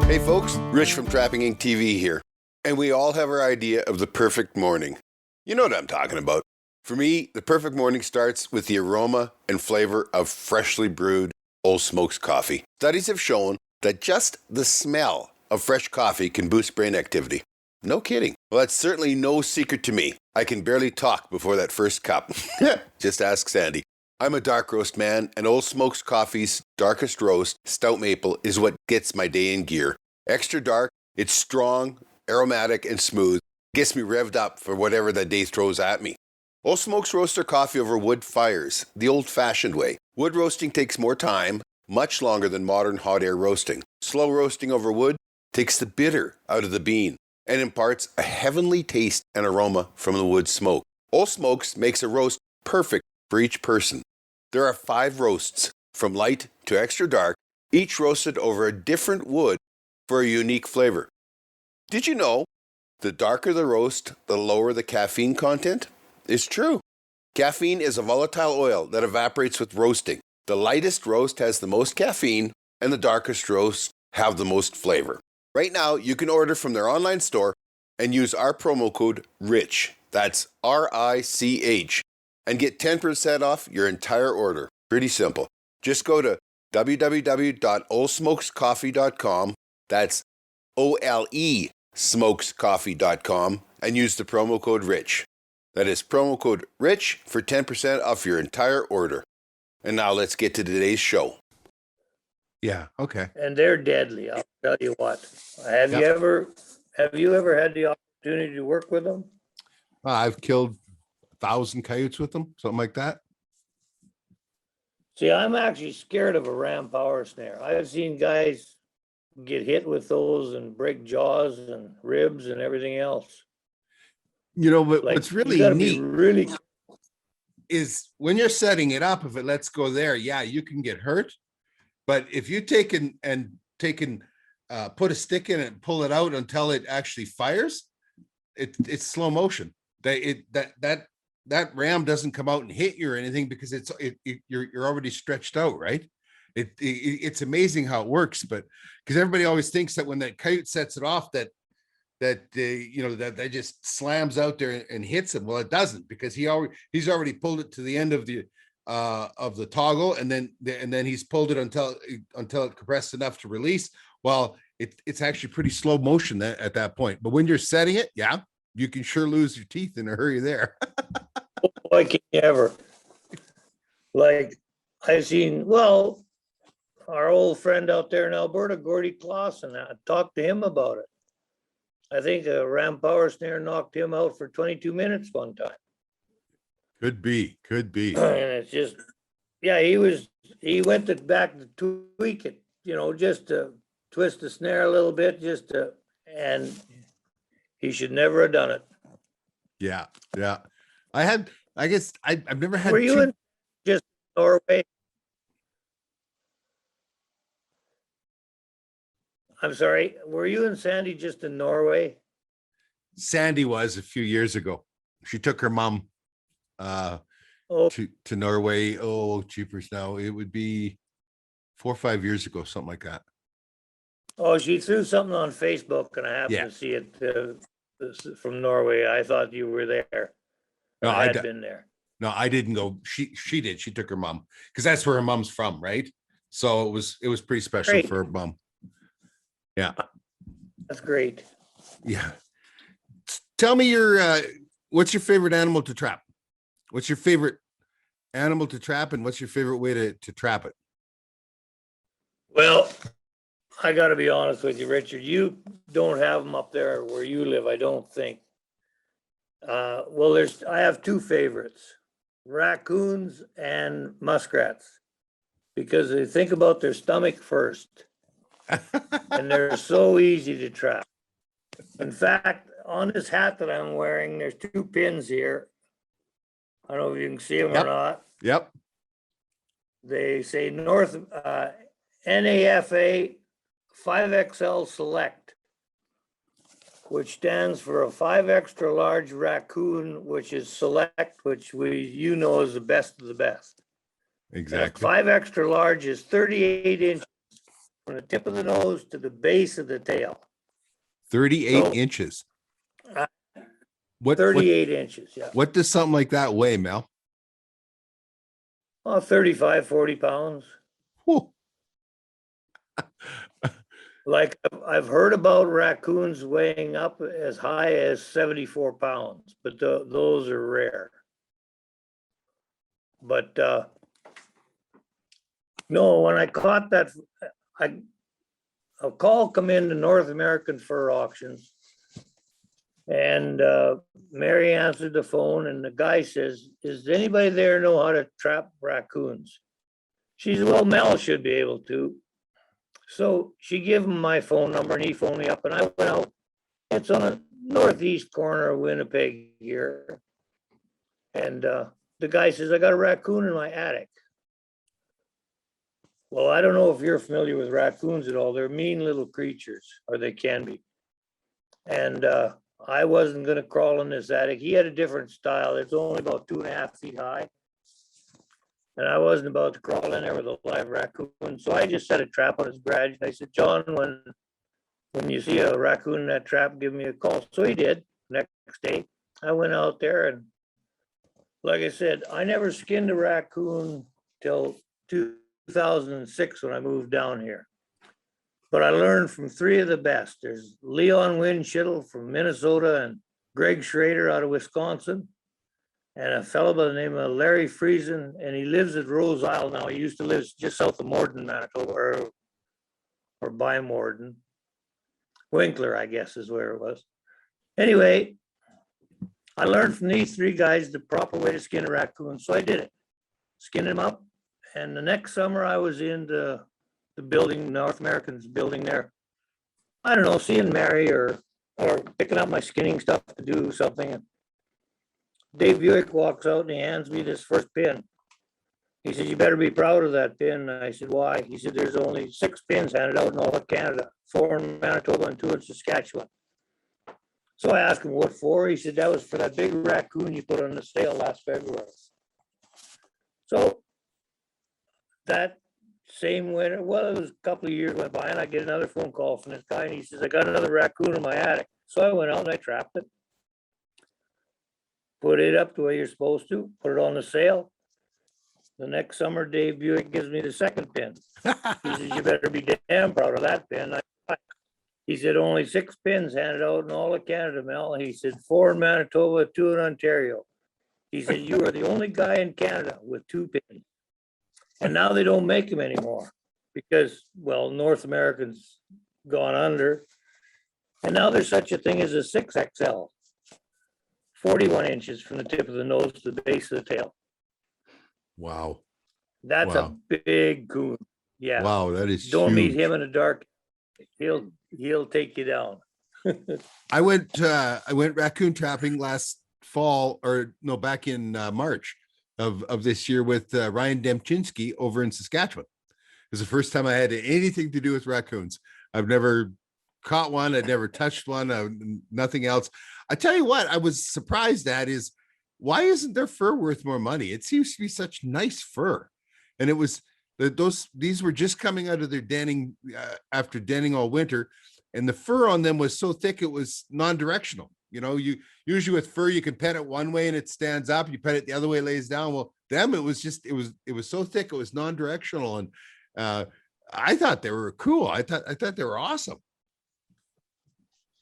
Hey folks, Rich from Trapping Inc. TV here. And we all have our idea of the perfect morning. You know what I'm talking about. For me, the perfect morning starts with the aroma and flavor of freshly brewed Old Smokes coffee. Studies have shown that just the smell of fresh coffee can boost brain activity. No kidding. Well, that's certainly no secret to me. I can barely talk before that first cup. Just ask Sandy. I'm a dark roast man, and Old Smokes Coffee's darkest roast, Stout Maple, is what gets my day in gear. Extra dark, it's strong, aromatic, and smooth. Gets me revved up for whatever the day throws at me. Old Smokes roast their coffee over wood fires, the old-fashioned way. Wood roasting takes more time, much longer than modern hot air roasting. Slow roasting over wood takes the bitter out of the bean and imparts a heavenly taste and aroma from the wood smoke. Old Smokes makes a roast perfect for each person. There are 5 roasts, from light to extra dark, each roasted over a different wood for a unique flavor. Did you know the darker the roast, the lower the caffeine content? It's true. Caffeine is a volatile oil that evaporates with roasting. The lightest roast has the most caffeine, and the darkest roasts have the most flavor. Right now, you can order from their online store and use our promo code RICH. That's RICH. And get 10% off your entire order. Pretty simple. Just go to www.oldsmokescoffee.com. That's OLE smokescoffee.com and use the promo code RICH. That is promo code RICH for 10% off your entire order. And now let's get to today's show. Yeah. Okay. And they're deadly, I'll tell you what. Have Yep. you ever had the opportunity to work with them? I've killed 1,000 coyotes with them, something like that. See, I'm actually scared of a ram power snare. I've seen guys get hit with those and break jaws and ribs and everything else. You know, but Like, what's you really gotta be neat really, is when you're setting it up, if it lets go there, yeah, you can get hurt. But if you take put a stick in it and pull it out until it actually fires, it's slow motion. That ram doesn't come out and hit you or anything because you're already stretched out, right? It's amazing how it works, but because everybody always thinks that when that coyote sets it off, that just slams out there and hits him. Well, it doesn't, because he's already pulled it to the end of the toggle, and then he's pulled it until it compressed enough to release. Well, it's actually pretty slow motion at that point. But when you're setting it, yeah, you can sure lose your teeth in a hurry there. boy, can you ever. Like, I've seen, well, our old friend out there in Alberta, Gordy Clausen, I talked to him about it. I think a ram power snare knocked him out for 22 minutes one time. Could be. And it's just, yeah, he went back to tweak it, just to twist the snare a little bit, and he should never have done it. Yeah. I've never had. Were you in just Norway? I'm sorry, were you and Sandy just in Norway? Sandy was a few years ago. She took her mom to Norway. Oh, cheapers now. It would be 4 or 5 years ago, something like that. Oh, she threw something on Facebook and I happened to see it from Norway. I thought you were there. No, I had been there. No, I didn't go. She did. She took her mom because that's where her mom's from, right? So it was pretty special for her mom. Yeah, that's great. Yeah, tell me what's your favorite animal to trap? What's your favorite animal to trap, and what's your favorite way to trap it? Well, I got to be honest with you, Richard. You don't have them up there where you live, I don't think. Well, I have 2 favorites, raccoons and muskrats, because they think about their stomach first, and they're so easy to trap. In fact, on this hat that I'm wearing, there's 2 pins here. I don't know if you can see them or not. Yep. They say NAFA 5XL Select, which stands for a 5 extra large raccoon, which is select, which is the best of the best. And a Exactly. 5 extra large is 38 inches from the tip of the nose to the base of the tail. 38 So, inches. uh, What 38 inches, yeah. what does something like that weigh, Mel? Oh, 35, 40 pounds. Whew. Like I've heard about raccoons weighing up as high as 74 pounds, but those are rare. But no, when I caught that, a call come in to North American Fur Auctions, and Mary answered the phone, and the guy says, "Is anybody there know how to trap raccoons?" She said, "Well, Mel should be able to." So she gave him my phone number, and he phoned me up, and I went out. It's on the northeast corner of Winnipeg here. And the guy says, "I got a raccoon in my attic." Well, I don't know if you're familiar with raccoons at all. They're mean little creatures, or they can be. And I wasn't going to crawl in this attic. He had a different style. It's only about 2.5 feet high. And I wasn't about to crawl in there with a live raccoon. So I just set a trap on his garage. And I said, "John, when you see a raccoon in that trap, give me a call." So he did. Next day, I went out there, and like I said, I never skinned a raccoon till 2006 when I moved down here. But I learned from 3 of the best. There's Leon Winschittle from Minnesota and Greg Schrader out of Wisconsin, and a fellow by the name of Larry Friesen, and he lives at Rose Isle now. He used to live just south of Morden, Manitoba, or by Morden. Winkler, I guess, is where it was. Anyway, I learned from these 3 guys the proper way to skin a raccoon, so I did it. Skinned him up, and the next summer I was in the building, North American's building there. I don't know, seeing Mary or picking up my skinning stuff to do something. And Dave Buick walks out and he hands me this first pin. He said, "You better be proud of that pin." I said, "Why?" He said, "There's only 6 pins handed out in all of Canada, 4 in Manitoba and 2 in Saskatchewan." So I asked him what for. He said, "That was for that big raccoon you put on the sale last February." So that same winter, well, it was a couple of years went by, and I get another phone call from this guy, and he says, "I got another raccoon in my attic." So I went out and I trapped it, put it up the way you're supposed to, put it on the sale. The next summer, Dave Buick gives me the second pin. He says, "You better be damn proud of that pin." He said, "Only 6 pins handed out in all of Canada, Mel." He said, 4 in Manitoba, 2 in Ontario. He said, "You are the only guy in Canada with 2 pins." And now they don't make them anymore because, well, North American's gone under. And now there's such a thing as a 6XL, 41 inches from the tip of the nose to the base of the tail. Wow. That's Wow. a big coon. Yeah. Wow, that is Don't meet huge. him in the dark. He'll take you down. I went raccoon trapping last fall, or no, back in March of this year with Ryan Demchinsky over in Saskatchewan. It was the first time I had anything to do with raccoons. I've never caught one. I'd never touched one. Nothing else. I tell you what, I was surprised at is, why isn't their fur worth more money? It seems to be such nice fur. And it was these were just coming out of their denning after denning all winter, and the fur on them was so thick it was non-directional. You know, you usually with fur you can pet it one way and it stands up. You pet it the other way, it lays down. Well, them it was so thick it was non-directional, and I thought they were cool. I thought they were awesome.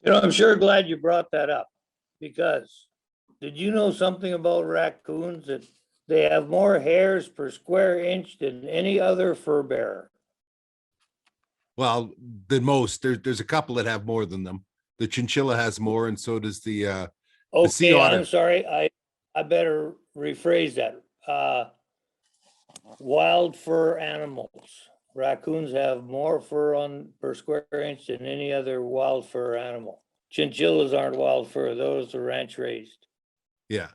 I'm sure glad you brought that up, because did you know something about raccoons, that they have more hairs per square inch than any other fur bearer? Well, than most. There's a couple that have more than them. The chinchilla has more, and so does the sea Okay, otter. I'm sorry. I better rephrase that. Wild fur animals. Raccoons have more fur on per square inch than any other wild fur animal. Chinchillas aren't wild fur; those are ranch raised. Yeah,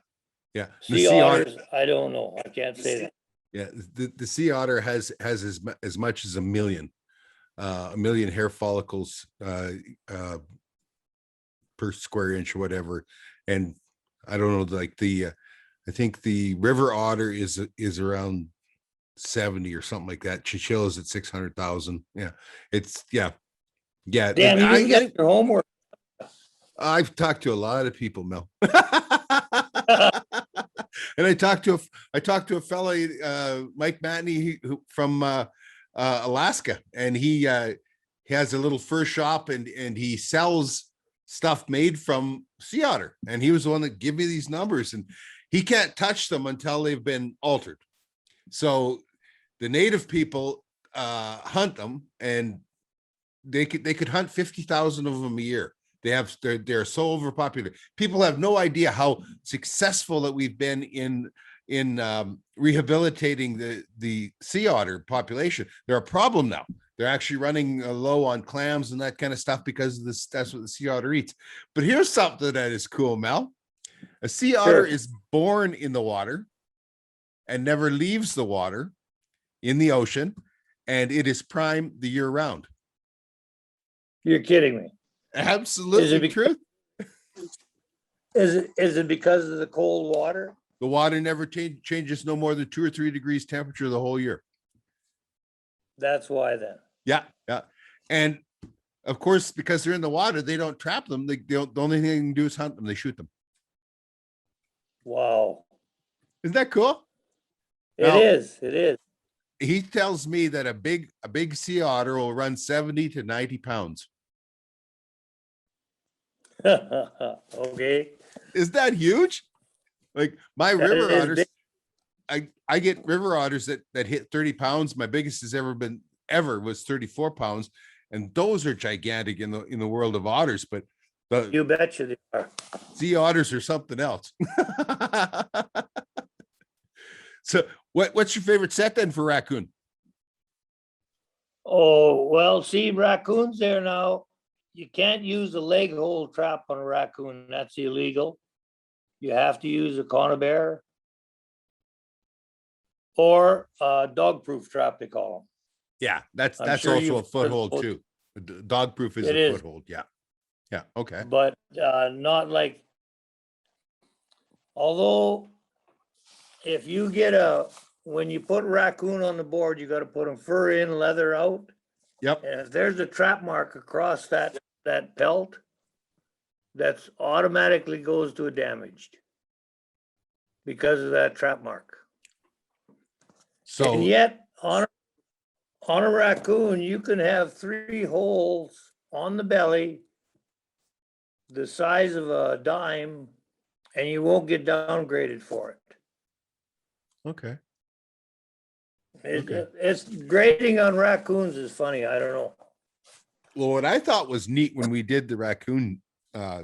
yeah. The Sea sea otter. otters, I don't know. I can't say that. Yeah, the sea otter has as much as a million hair follicles per square inch or whatever. And I don't know, like I think the river otter is around 70 or something like that. Chinchillas at 600,000. Yeah, it's yeah. Dan, you didn't get your homework. I've talked to a lot of people, Mel. And I talked to a fellow, Mike Matney, from Alaska, and he has a little fur shop, and he sells stuff made from sea otter. And he was the one that gave me these numbers, and he can't touch them until they've been altered. So the native people hunt them, and they could hunt 50,000 of them a year. They're so overpopulated. People have no idea how successful that we've been in rehabilitating the sea otter population. They're a problem now. They're actually running low on clams and that kind of stuff because of this. That's what the sea otter eats. But here's something that is cool, Mel. A sea otter is born in the water and never leaves the water in the ocean, and it is prime the year round. You're kidding me. Absolutely true. Is it because of the cold water? The water never changes no more than 2 or 3 degrees temperature the whole year. That's why then. Yeah. And of course, because they're in the water, they don't trap them. The only thing they can do is hunt them. They shoot them. Wow. Isn't that cool? It is. He tells me that a big sea otter will run 70 to 90 pounds. Okay. Is that huge? Like my river otters, I get river otters that hit 30 pounds. My biggest has ever was 34 pounds. And those are gigantic in the world of otters, but you betcha they are. Sea otters are something else. So what's your favorite set then for raccoon? Oh, well, see, raccoons there now. You can't use a leg hold trap on a raccoon. That's illegal. You have to use a conibear or a dog-proof trap, they call them. Yeah, that's sure also a foothold too. Dog-proof is a foothold. Yeah. Okay. But not like, although if you get when you put raccoon on the board, you got to put them fur in, leather out. Yep. And if there's a trap mark across that pelt, that's automatically goes to a damaged because of that trap mark. So, and yet on a raccoon, you can have 3 holes on the belly, the size of a dime, and you won't get downgraded for it. okay. It's grading on raccoons is funny. I don't know. Well, what I thought was neat when we did the raccoon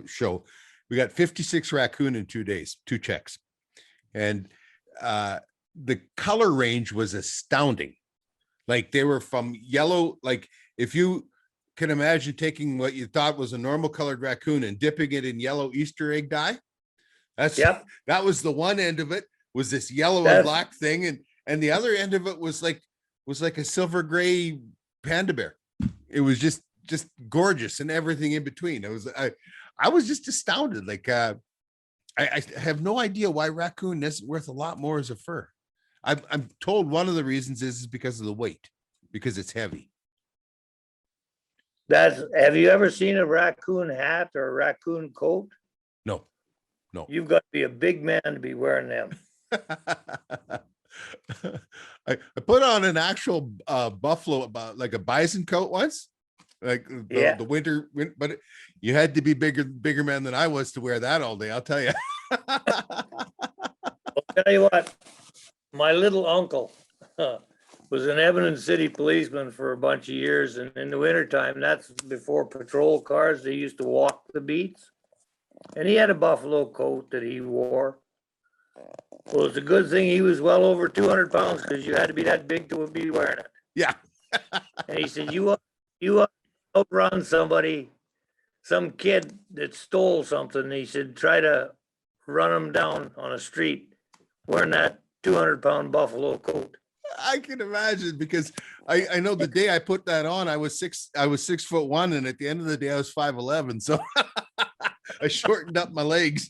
show, we got 56 raccoon in 2 days, 2 checks. And the color range was astounding. Like they were from yellow, like if you can imagine taking what you thought was a normal colored raccoon and dipping it in yellow Easter egg dye. That was the one end of it, was this yellow and black thing. And the other end of it was like a silver gray panda bear. It was just gorgeous and everything in between. I was just astounded. Like I have no idea why raccoon isn't worth a lot more as a fur. I'm told one of the reasons is because of the weight, because it's heavy. Have you ever seen a raccoon hat or a raccoon coat? No. You've got to be a big man to be wearing them. I put on an actual buffalo, about like a bison coat once, like the winter, but you had to be bigger man than I was to wear that all day. I'll tell you. I'll tell you what, my little uncle was an Evanston City policeman for a bunch of years, and in the wintertime, that's before patrol cars, they used to walk the beats, and he had a buffalo coat that he wore. Well, it's a good thing he was well over 200 pounds, because you had to be that big to be wearing it. Yeah. And he said, you outrun somebody, some kid that stole something. He said, try to run him down on a street wearing that 200-pound buffalo coat. I can imagine, because I know the day I put that on, I was 6'1", and at the end of the day I was 5'11", so I shortened up my legs.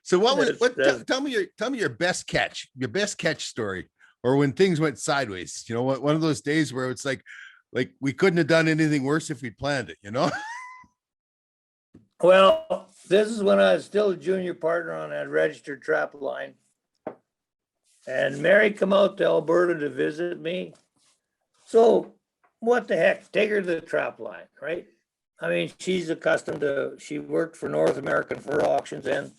So what was That's- tell me your best catch story, or when things went sideways. You know, what one of those days where it's like we couldn't have done anything worse if we'd planned it, you know? Well, this is when I was still a junior partner on that registered trap line. And Mary come out to Alberta to visit me. So what the heck, take her to the trap line, right? I mean, she's accustomed to, she worked for North American Fur Auctions, and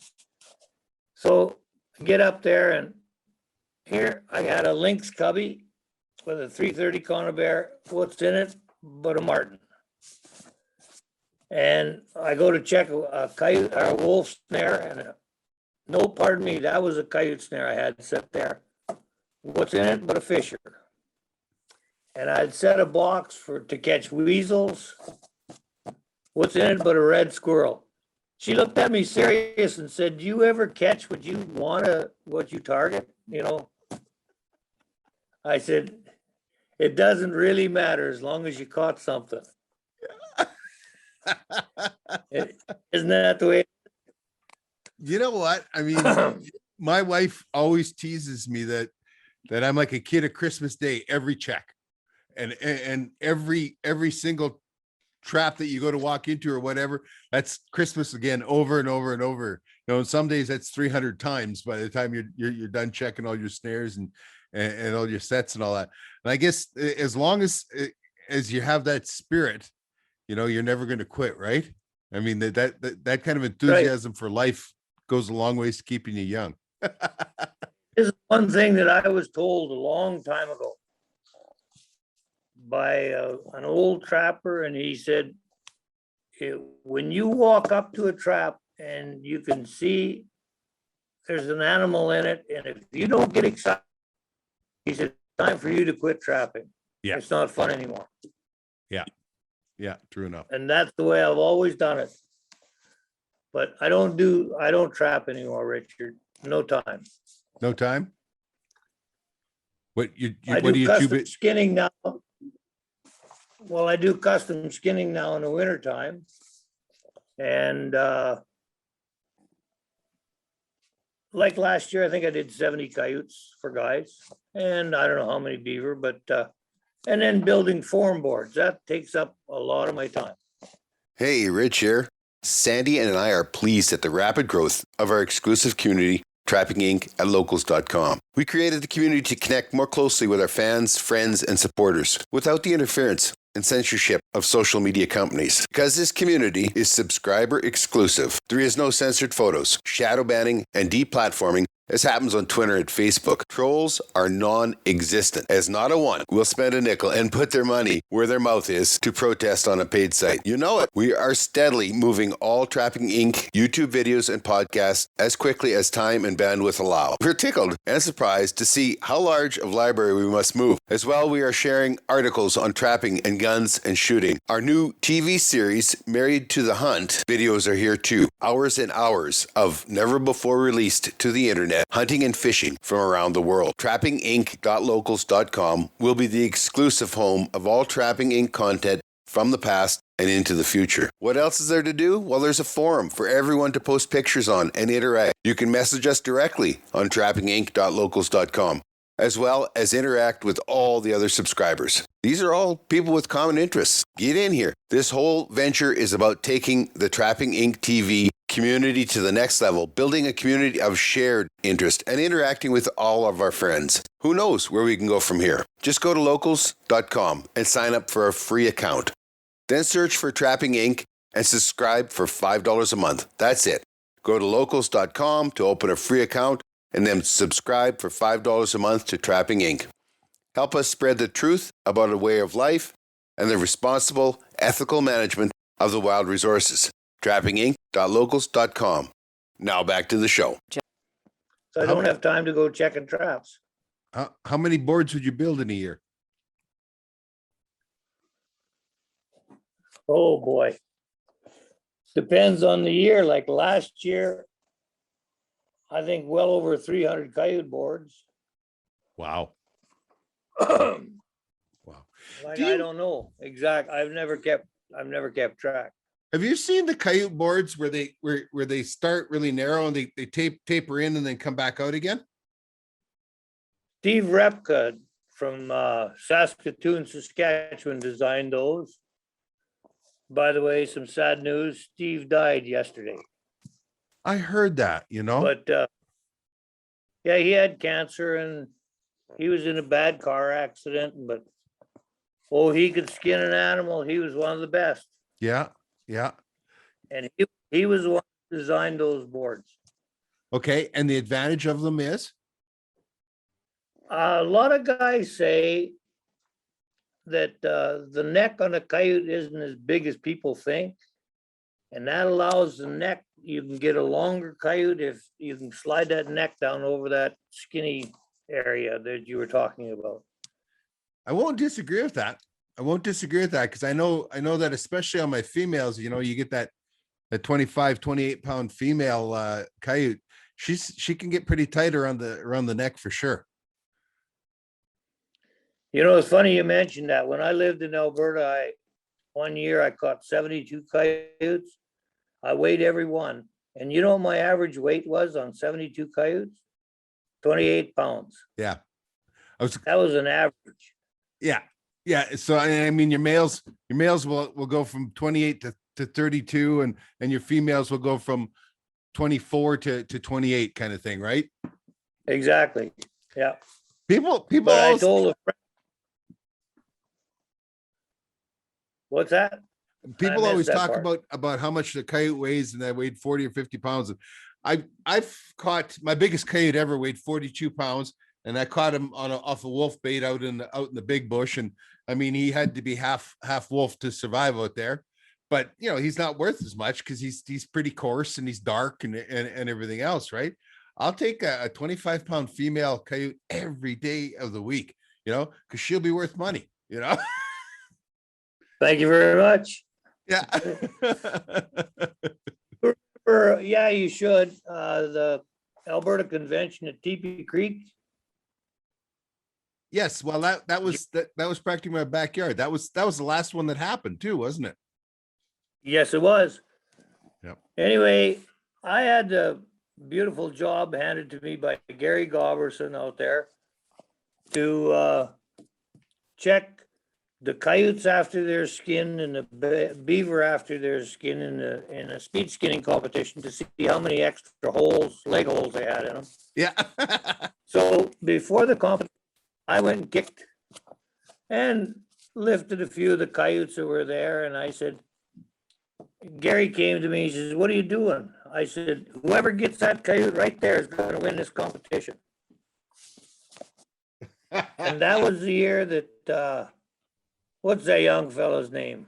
so get up there, and here I had a lynx cubby with a 330 conibear. What's in it but a martin? And I go to check a coyote or a wolf snare, and no, pardon me, that was a coyote snare I had set there. What's in it but a fisher? And I'd set a box to catch weasels. What's in it but a red squirrel? She looked at me serious and said, "Do you ever catch what you what you target? You know?" I said, "It doesn't really matter as long as you caught something." Isn't that the way? You know what? I mean, my wife always teases me that I'm like a kid at Christmas Day, every check. And every single trap that you go to walk into or whatever, that's Christmas again, over and over and over. You know, and some days that's 300 times by the time you're done checking all your snares and all your sets and all that. And I guess as long as you have that spirit, you know, you're never going to quit, right? I mean, that kind of enthusiasm for life goes a long ways to keeping you young. This is one thing that I was told a long time ago by an old trapper, and he said, when you walk up to a trap and you can see there's an animal in it, and if you don't get excited, he said, it's time for you to quit trapping. Yeah. It's not fun anymore. Yeah, true enough. And that's the way I've always done it. But I don't trap anymore, Richard. No time. No time? What I what do do you custom tube it? skinning now. Well, I do custom skinning now in the wintertime. And like last year, I think I did 70 coyotes for guys. And I don't know how many beaver, but and then building form boards. That takes up a lot of my time. Hey, Rich here. Sandy and I are pleased at the rapid growth of our exclusive community, Trapping Inc. at locals.com. We created the community to connect more closely with our fans, friends, and supporters without the interference and censorship of social media companies. Because this community is subscriber exclusive, there is no censored photos, shadow banning, and deplatforming as happens on Twitter and Facebook. Trolls are non-existent, as not a one will spend a nickel and put their money where their mouth is to protest on a paid site. You know it. We are steadily moving all Trapping Inc. YouTube videos and podcasts as quickly as time and bandwidth allow. We're tickled and surprised to see how large of library we must move. As well, we are sharing articles on trapping and guns and shooting. Our new TV series, Married to the Hunt, videos are here too. Hours and hours of never before released to the internet hunting and fishing from around the world. TrappingInc.locals.com will be the exclusive home of all Trapping Inc. content from the past and into the future. What else is there to do? Well, there's a forum for everyone to post pictures on and interact. You can message us directly on TrappingInc.locals.com, as well as interact with all the other subscribers. These are all people with common interests. Get in here. This whole venture is about taking the Trapping Inc. TV community to the next level, building a community of shared interest and interacting with all of our friends. Who knows where we can go from here? Just go to locals.com and sign up for a free account. Then search for Trapping Inc. and subscribe for $5 a month. That's it. Go to locals.com to open a free account and then subscribe for $5 a month to Trapping Inc. Help us spread the truth about a way of life and the responsible, ethical management of the wild resources. TrappingInc.locals.com. Now back to the show. So I don't have time to go checking traps. How many boards would you build in a year? Oh, boy. Depends on the year. Like last year, I think well over 300 coyote boards. Wow. Like, I don't know exact. I've never kept track. Have you seen the coyote boards where they start really narrow and they taper in and then come back out again? Steve Repka from Saskatoon, Saskatchewan designed those. By the way, some sad news. Steve died yesterday. I heard that, you know. But yeah, he had cancer and he was in a bad car accident, but oh, he could skin an animal. He was one of the best. Yeah, yeah. And he was the one who designed those boards. Okay, and the advantage of them is? A lot of guys say that the neck on a coyote isn't as big as people think. And that allows the neck, you can get a longer coyote if you can slide that neck down over that skinny area that you were talking about. I won't disagree with that. I won't disagree with that because I know that especially on my females, you know, you get that 25, 28 pound female coyote. She can get pretty tight around the neck for sure. You know, it's funny you mentioned that. When I lived in Alberta, one year I caught 72 coyotes. I weighed every one. And you know what my average weight was on 72 coyotes? 28 pounds. Yeah. That was an average. Yeah. Yeah. So I mean your males will go from 28 to 32 and your females will go from 24 to 28 kind of thing, right? Exactly. Yeah. People But I always, told a friend. What's that? people I always missed that talk part. about how much the coyote weighs, and I weighed 40 or 50 pounds. I've caught my biggest coyote ever weighed 42 pounds, and I caught him off a wolf bait out in the big bush. And I mean, he had to be half wolf to survive out there. But you know, he's not worth as much because he's pretty coarse and he's dark and everything else, right? I'll take a 25 pound female coyote every day of the week, you know, because she'll be worth money, you know. Thank you very much. Yeah. Yeah, you should. The Alberta Convention at Teepee Creek. Yes, well, that was practically my backyard. That was the last one that happened too, wasn't it? Yes, it was. Yep. Anyway, I had a beautiful job handed to me by Gary Goverson out there to check the coyotes after their skin and the beaver after their skin in a speed skinning competition to see how many extra leg holes they had in them. Yeah. So before the competition, I went and kicked and lifted a few of the coyotes that were there. And I said, Gary came to me, he says, "What are you doing?" I said, "Whoever gets that coyote right there is going to win this competition." And that was the year that, what's that young fella's name?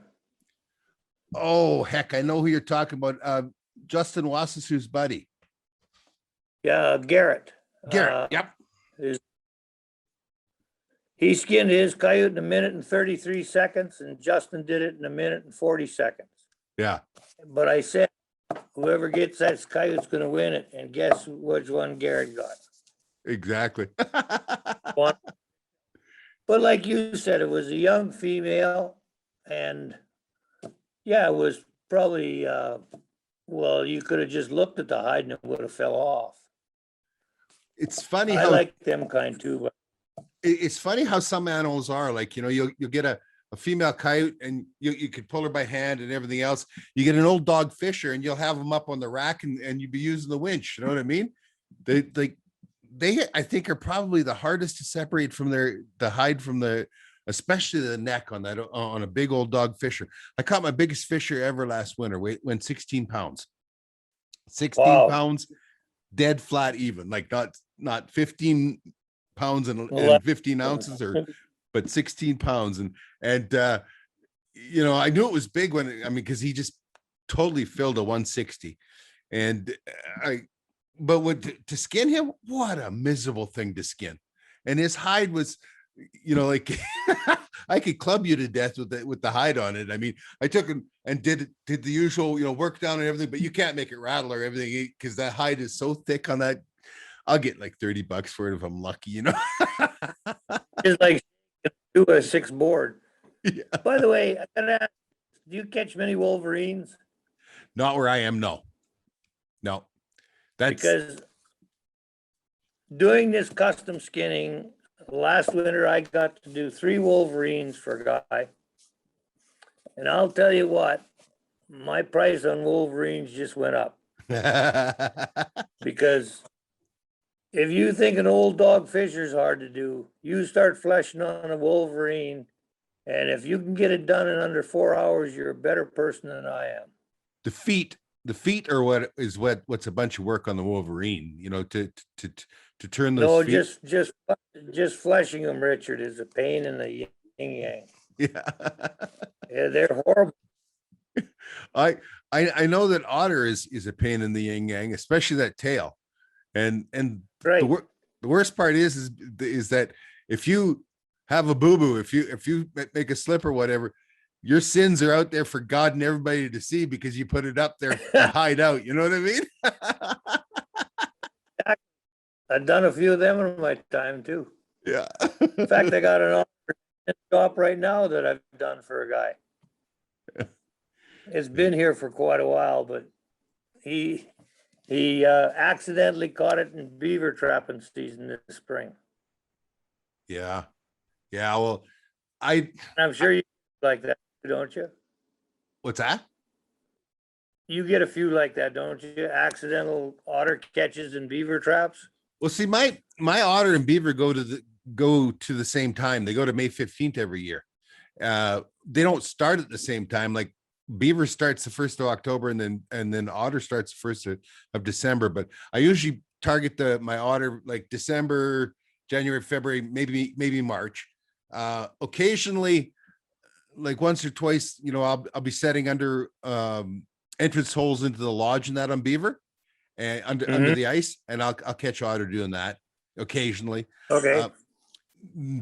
Oh, heck, I know who you're talking about. Justin Wassasu's buddy. Yeah, Garrett. Garrett. Yep. He skinned his coyote in 1:33 seconds, and Justin did it in 1:40 seconds. Yeah. But I said, whoever gets that coyote's going to win it. And guess which one Garrett got? Exactly. One. But like you said, it was a young female, and yeah, it was probably, well, you could have just looked at the hide and it would have fell off. It's funny I how like them kind too, but it's funny how some animals are like, you know, you'll get a female coyote and you could pull her by hand and everything else. You get an old dog fisher and you'll have them up on the rack and you'd be using the winch. You know what I mean? They I think are probably the hardest to separate from the hide from especially the neck on a big old dog fisher. I caught my biggest fisher ever last winter. Went 16 pounds. 16 Wow. pounds, dead flat even, like not 15 pounds and 15 ounces but 16 pounds. And you know, I knew it was big because he just totally filled a 160. And but to skin him, what a miserable thing to skin. And his hide was, you know, like I could club you to death with the hide on it. I mean, I took him and did the usual, you know, work down and everything, but you can't make it rattle or everything because that hide is so thick on that. I'll get like $30 for it if I'm lucky, you know. it's like do a 6 board. Yeah. By the way, I gotta ask, do you catch many wolverines? Not where I am. No. That's Because doing this custom skinning, last winter I got to do 3 Wolverines for a guy. And I'll tell you what, my price on Wolverines just went up. Because if you think an old dog fisher's hard to do, you start fleshing on a Wolverine, and if you can get it done in under 4 hours, you're a better person than I am. the feet are what's a bunch of work on the Wolverine, to turn those No, feet. just fleshing them, Richard, is a pain in the yin yang. Yeah. Yeah, they're horrible. I know that otter is a pain in the yin yang, especially that tail. And Right. the worst part is that if you have a boo-boo, if you make a slip or whatever, your sins are out there for God and everybody to see because you put it up there to hide out. You know what I mean? I've done a few of them in my time too. Yeah. In fact, I got an offer shop right now that I've done for a guy. It's been here for quite a while, but he accidentally caught it in beaver trapping season this spring. Yeah. Well, And I'm sure you like that, don't you? what's that? You get a few like that, don't you? Accidental otter catches in beaver traps. Well, see, my otter and beaver go to the same time. They go to May 15th every year. They don't start at the same time. Like beaver starts the 1st of October and then otter starts the 1st of December. But I usually target my otter like December, January, February, maybe March. Occasionally, like once or twice, I'll be setting under entrance holes into the lodge and that on beaver and under the ice, and I'll catch otter doing that occasionally. Okay.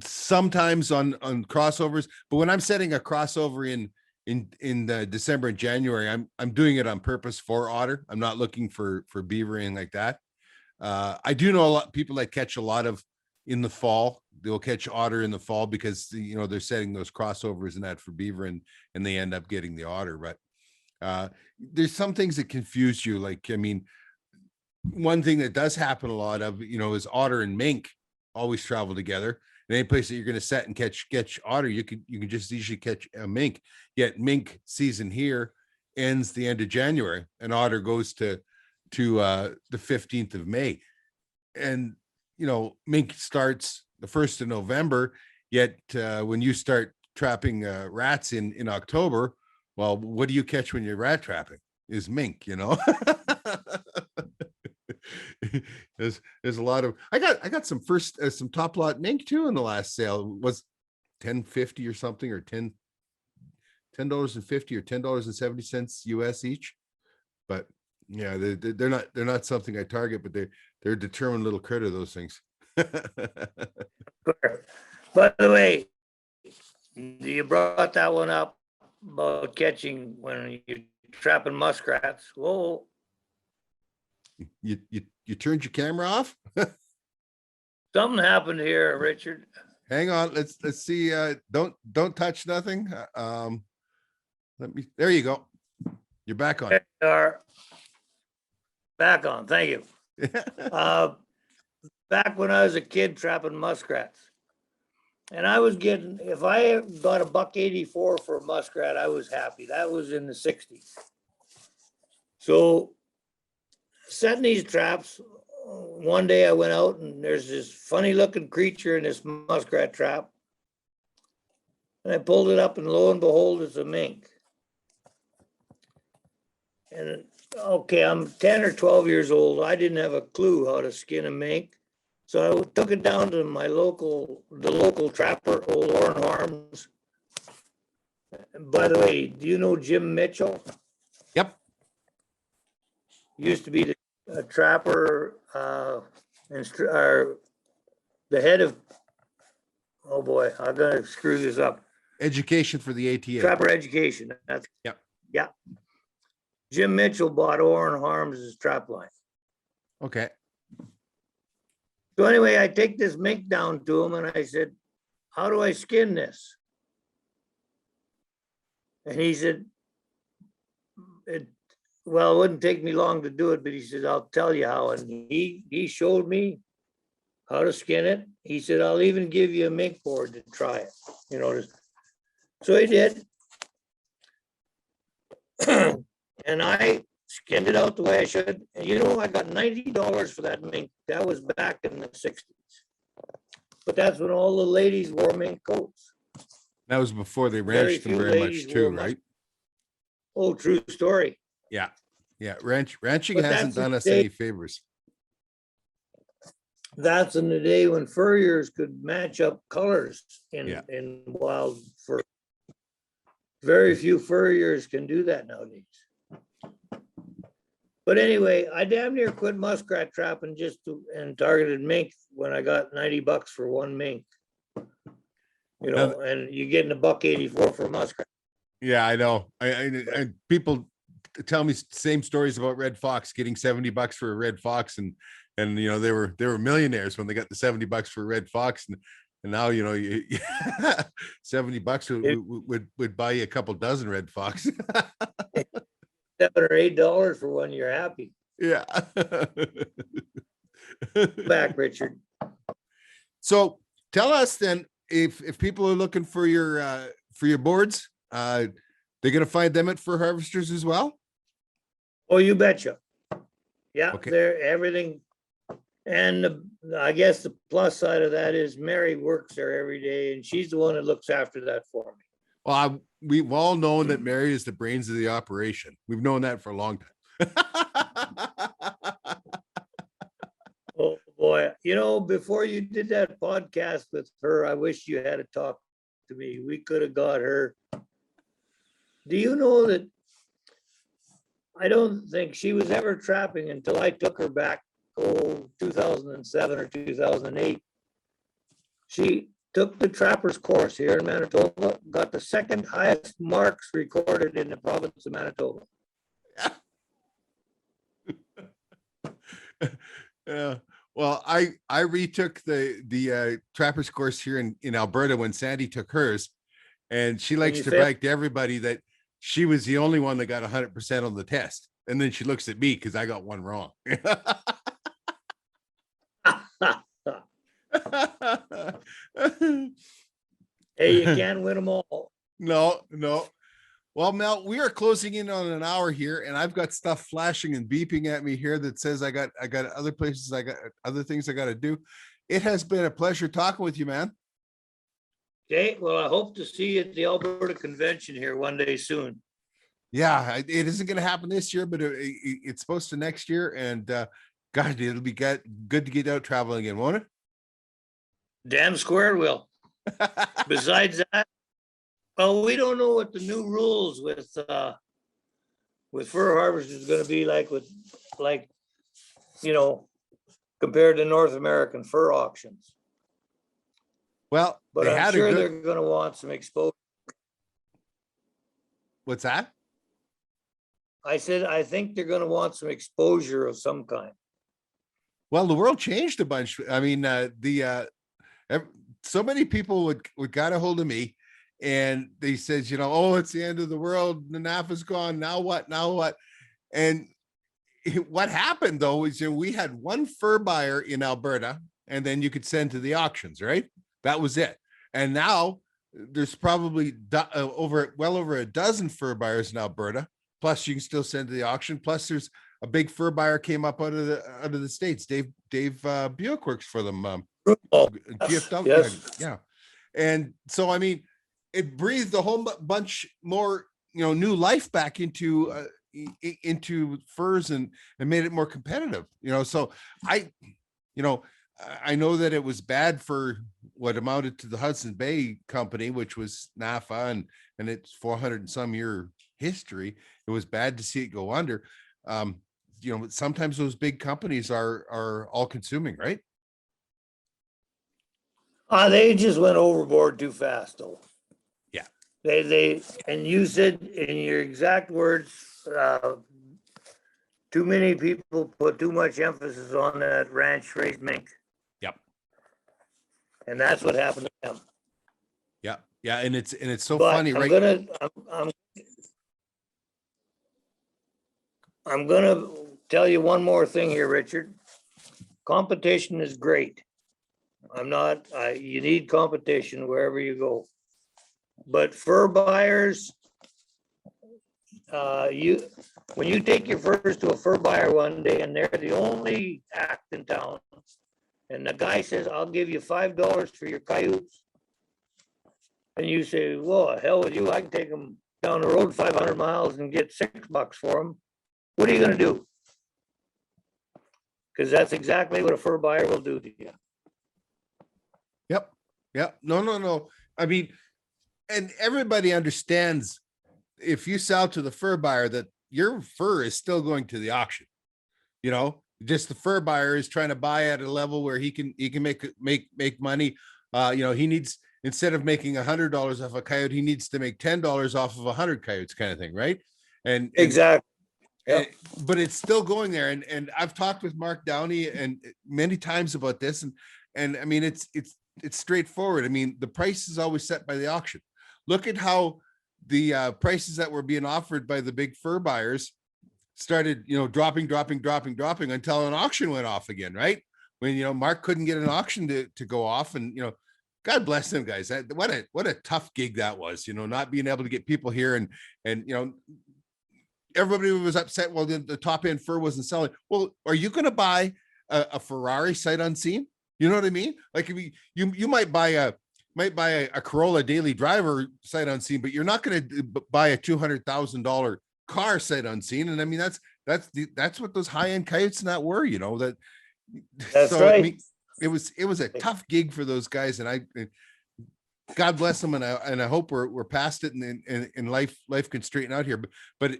Sometimes on crossovers, but when I'm setting a crossover in December and January, I'm doing it on purpose for otter. I'm not looking for beaver or anything like that. I do know a lot of people that catch a lot of in the fall. They'll catch otter in the fall because they're setting those crossovers and that for beaver and they end up getting the otter. But there's some things that confuse you. Like, I mean, one thing that does happen a lot of, is otter and mink always travel together. And any place that you're going to set and catch otter, you can just easily catch a mink. Yet mink season here ends the end of January, and otter goes to the 15th of May. And mink starts the 1st of November. Yet when you start trapping rats in October, well, what do you catch when you're rat trapping? Is mink, There's a lot of I got some some top lot mink too in the last sale. It was $10.50 or something, or $10.50 or $10.70 US each. But yeah, they're not something I target, but they're a determined little critter, those things. By the way, you brought that one up about catching when you're trapping muskrats. Whoa. You turned your camera off? Something happened here, Richard. Hang on, let's see. Don't touch nothing. There you go. You're back on. There you are. Back on. Thank you. Back when I was a kid trapping muskrats, and I was getting, if I got a $1.84 for a muskrat, I was happy. That was in the 60s. So setting these traps, one day I went out and there's this funny looking creature in this muskrat trap. And I pulled it up and lo and behold, it's a mink. And okay, I'm 10 or 12 years old. I didn't have a clue how to skin a mink. So I took it down to the local trapper, old Oren Harms. By the way, do you know Jim Mitchell? Yep. Used to be a trapper, the head of, oh boy, I'm gonna screw this up. Education for the ATA. Trapper education. That's Yep. Yeah. Jim Mitchell bought Oren Harms' trap line. Okay. So anyway, I take this mink down to him and I said, how do I skin this? And he said, well, it wouldn't take me long to do it, but he said, I'll tell you how. And he showed me how to skin it. He said, I'll even give you a mink board to try it. You know, so he did. And I skinned it out the way I should. And you know, I got $90 for that mink. That was back in the 60s. But that's when all the ladies wore mink coats. That was before they Very ranched them few very ladies much too, wore right? Oh, true story. Yeah. Yeah. Ranching But hasn't that's the done us day- any favors. That's in the day when furriers could match up colors Yeah. in wild fur. Very few furriers can do that nowadays. But anyway, I damn near quit muskrat trapping and targeted mink when I got $90 for one mink. You know, and you're getting $1.84 for a muskrat. Yeah, I know. I people tell me same stories about red fox getting $70 for a red fox, and you know they were millionaires when they got the $70 for a red fox, and now you know $70 would buy you a couple dozen red fox. $7 or $8 for one, you're happy. Yeah. Back, Richard. So tell us then, if people are looking for your boards, they're gonna find them at Fur Harvesters as well. Oh, you betcha. Yeah, Okay. they're everything. And I guess the plus side of that is Mary works there every day, and she's the one that looks after that for me. Well, we've all known that Mary is the brains of the operation. We've known that for a long time. Oh boy, you know, before you did that podcast with her, I wish you had to talk to me. We could have got her. Do you know that I don't think she was ever trapping until I took her back, 2007 or 2008. She took the trapper's course here in Manitoba, got the second highest marks recorded in the province of Manitoba. Yeah. Well, I retook the trapper's course here in Alberta when Sandy took hers, and she likes to brag to everybody that she was the only one that got 100% on the test, and then she looks at me because I got one wrong. Hey, you can't win them all. No. Well, Mel, we are closing in on an hour here, and I've got stuff flashing and beeping at me here that says I got other places, I got other things I got to do. It has been a pleasure talking with you, man. Okay, well, I hope to see you at the Alberta Convention here one day soon. Yeah, it isn't going to happen this year, but it's supposed to next year, and God, it'll be good to get out traveling again, won't it? Damn square will. Besides that, well, we don't know what the new rules with fur harvesters is going to be like you know, compared to North American fur auctions. Well, but I'm sure they're going to want some exposure. What's that? I said, I think they're going to want some exposure of some kind. Well, the world changed a bunch. I mean, so many people would got a hold of me, and they said, you know, oh, it's the end of the world. The NAFA's gone. Now what? And what happened though is we had one fur buyer in Alberta, and then you could send to the auctions, right? That was it. And now there's probably well over a dozen fur buyers in Alberta. Plus, you can still send to the auction. Plus, there's a big fur buyer came up out of the States. Dave Buick works for them. Yes. Yeah. And so, I mean, it breathed a whole bunch more, new life back into furs and made it more competitive, so I know that it was bad for what amounted to the Hudson Bay Company, which was NAFA and its 400 and some year history. It was bad to see it go under. Sometimes those big companies are all consuming, right? They just went overboard too fast, though. Yeah. They and you said in your exact words, too many people put too much emphasis on that ranch raised mink. Yep. And that's what happened to them. Yeah, and it's so funny, right? I'm I'm gonna tell you one more thing here, Richard. Competition is great. You need competition wherever you go. But fur buyers, when you take your furs to a fur buyer one day and they're the only act in town, and the guy says, I'll give you $5 for your coyotes. And you say, well, hell with you, I can take them down the road 500 miles and get $6 for them. What are you gonna do? Because that's exactly what a fur buyer will do to you. Yep. Yep. No. I mean, and everybody understands if you sell to the fur buyer that your fur is still going to the auction. You know, just the fur buyer is trying to buy at a level where he can make money. He needs, instead of making $100 off a coyote, he needs to make $10 off of 100 coyotes, kind of thing, right? And Exactly. Yep. but it's still going there. And I've talked with Mark Downey and many times about this, and I mean it's straightforward. I mean, the price is always set by the auction. Look at how the prices that were being offered by the big fur buyers started, dropping until an auction went off again, right? When Mark couldn't get an auction to go off, and God bless them guys. What a tough gig that was, not being able to get people here, and everybody was upset. Well, the top end fur wasn't selling. Well, are you going to buy a Ferrari sight unseen? You know what I mean? Like, you might buy a Corolla daily driver sight unseen, but you're not going to buy a $200,000 car sight unseen. And I mean, that's what those high end coyotes and that were. That's so, right. I mean, it was a tough gig for those guys, and God bless them, and I hope we're past it, and life can straighten out here. But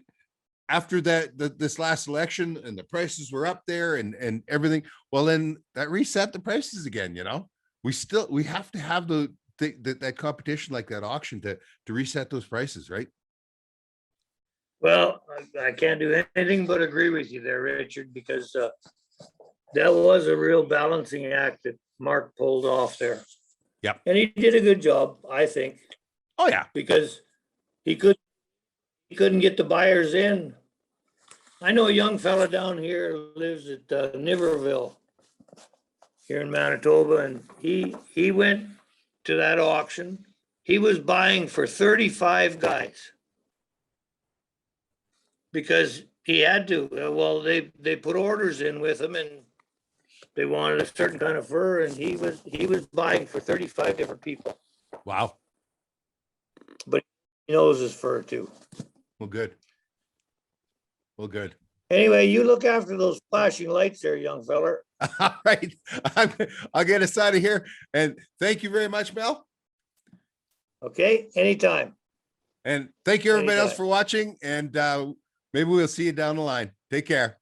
after this last election and the prices were up there and everything, well, then that reset the prices again. We have to have that competition, like that auction, to reset those prices, right? Well, I can't do anything but agree with you there, Richard, because that was a real balancing act that Mark pulled off there. Yep. And he did a good job, I think. Oh yeah. Because he couldn't get the buyers in. I know a young fella down here lives at Niverville here in Manitoba, and he went to that auction. He was buying for 35 guys because he had to. Well, they put orders in with him, and they wanted a certain kind of fur, and he was buying for 35 different people. Wow. But he knows his fur too. Well, good. Anyway, you look after those flashing lights there, young feller. All right. I'll get us out of here. And thank you very much, Mel. Okay, anytime. And thank you everybody else Anytime. for watching. And maybe we'll see you down the line. Take care.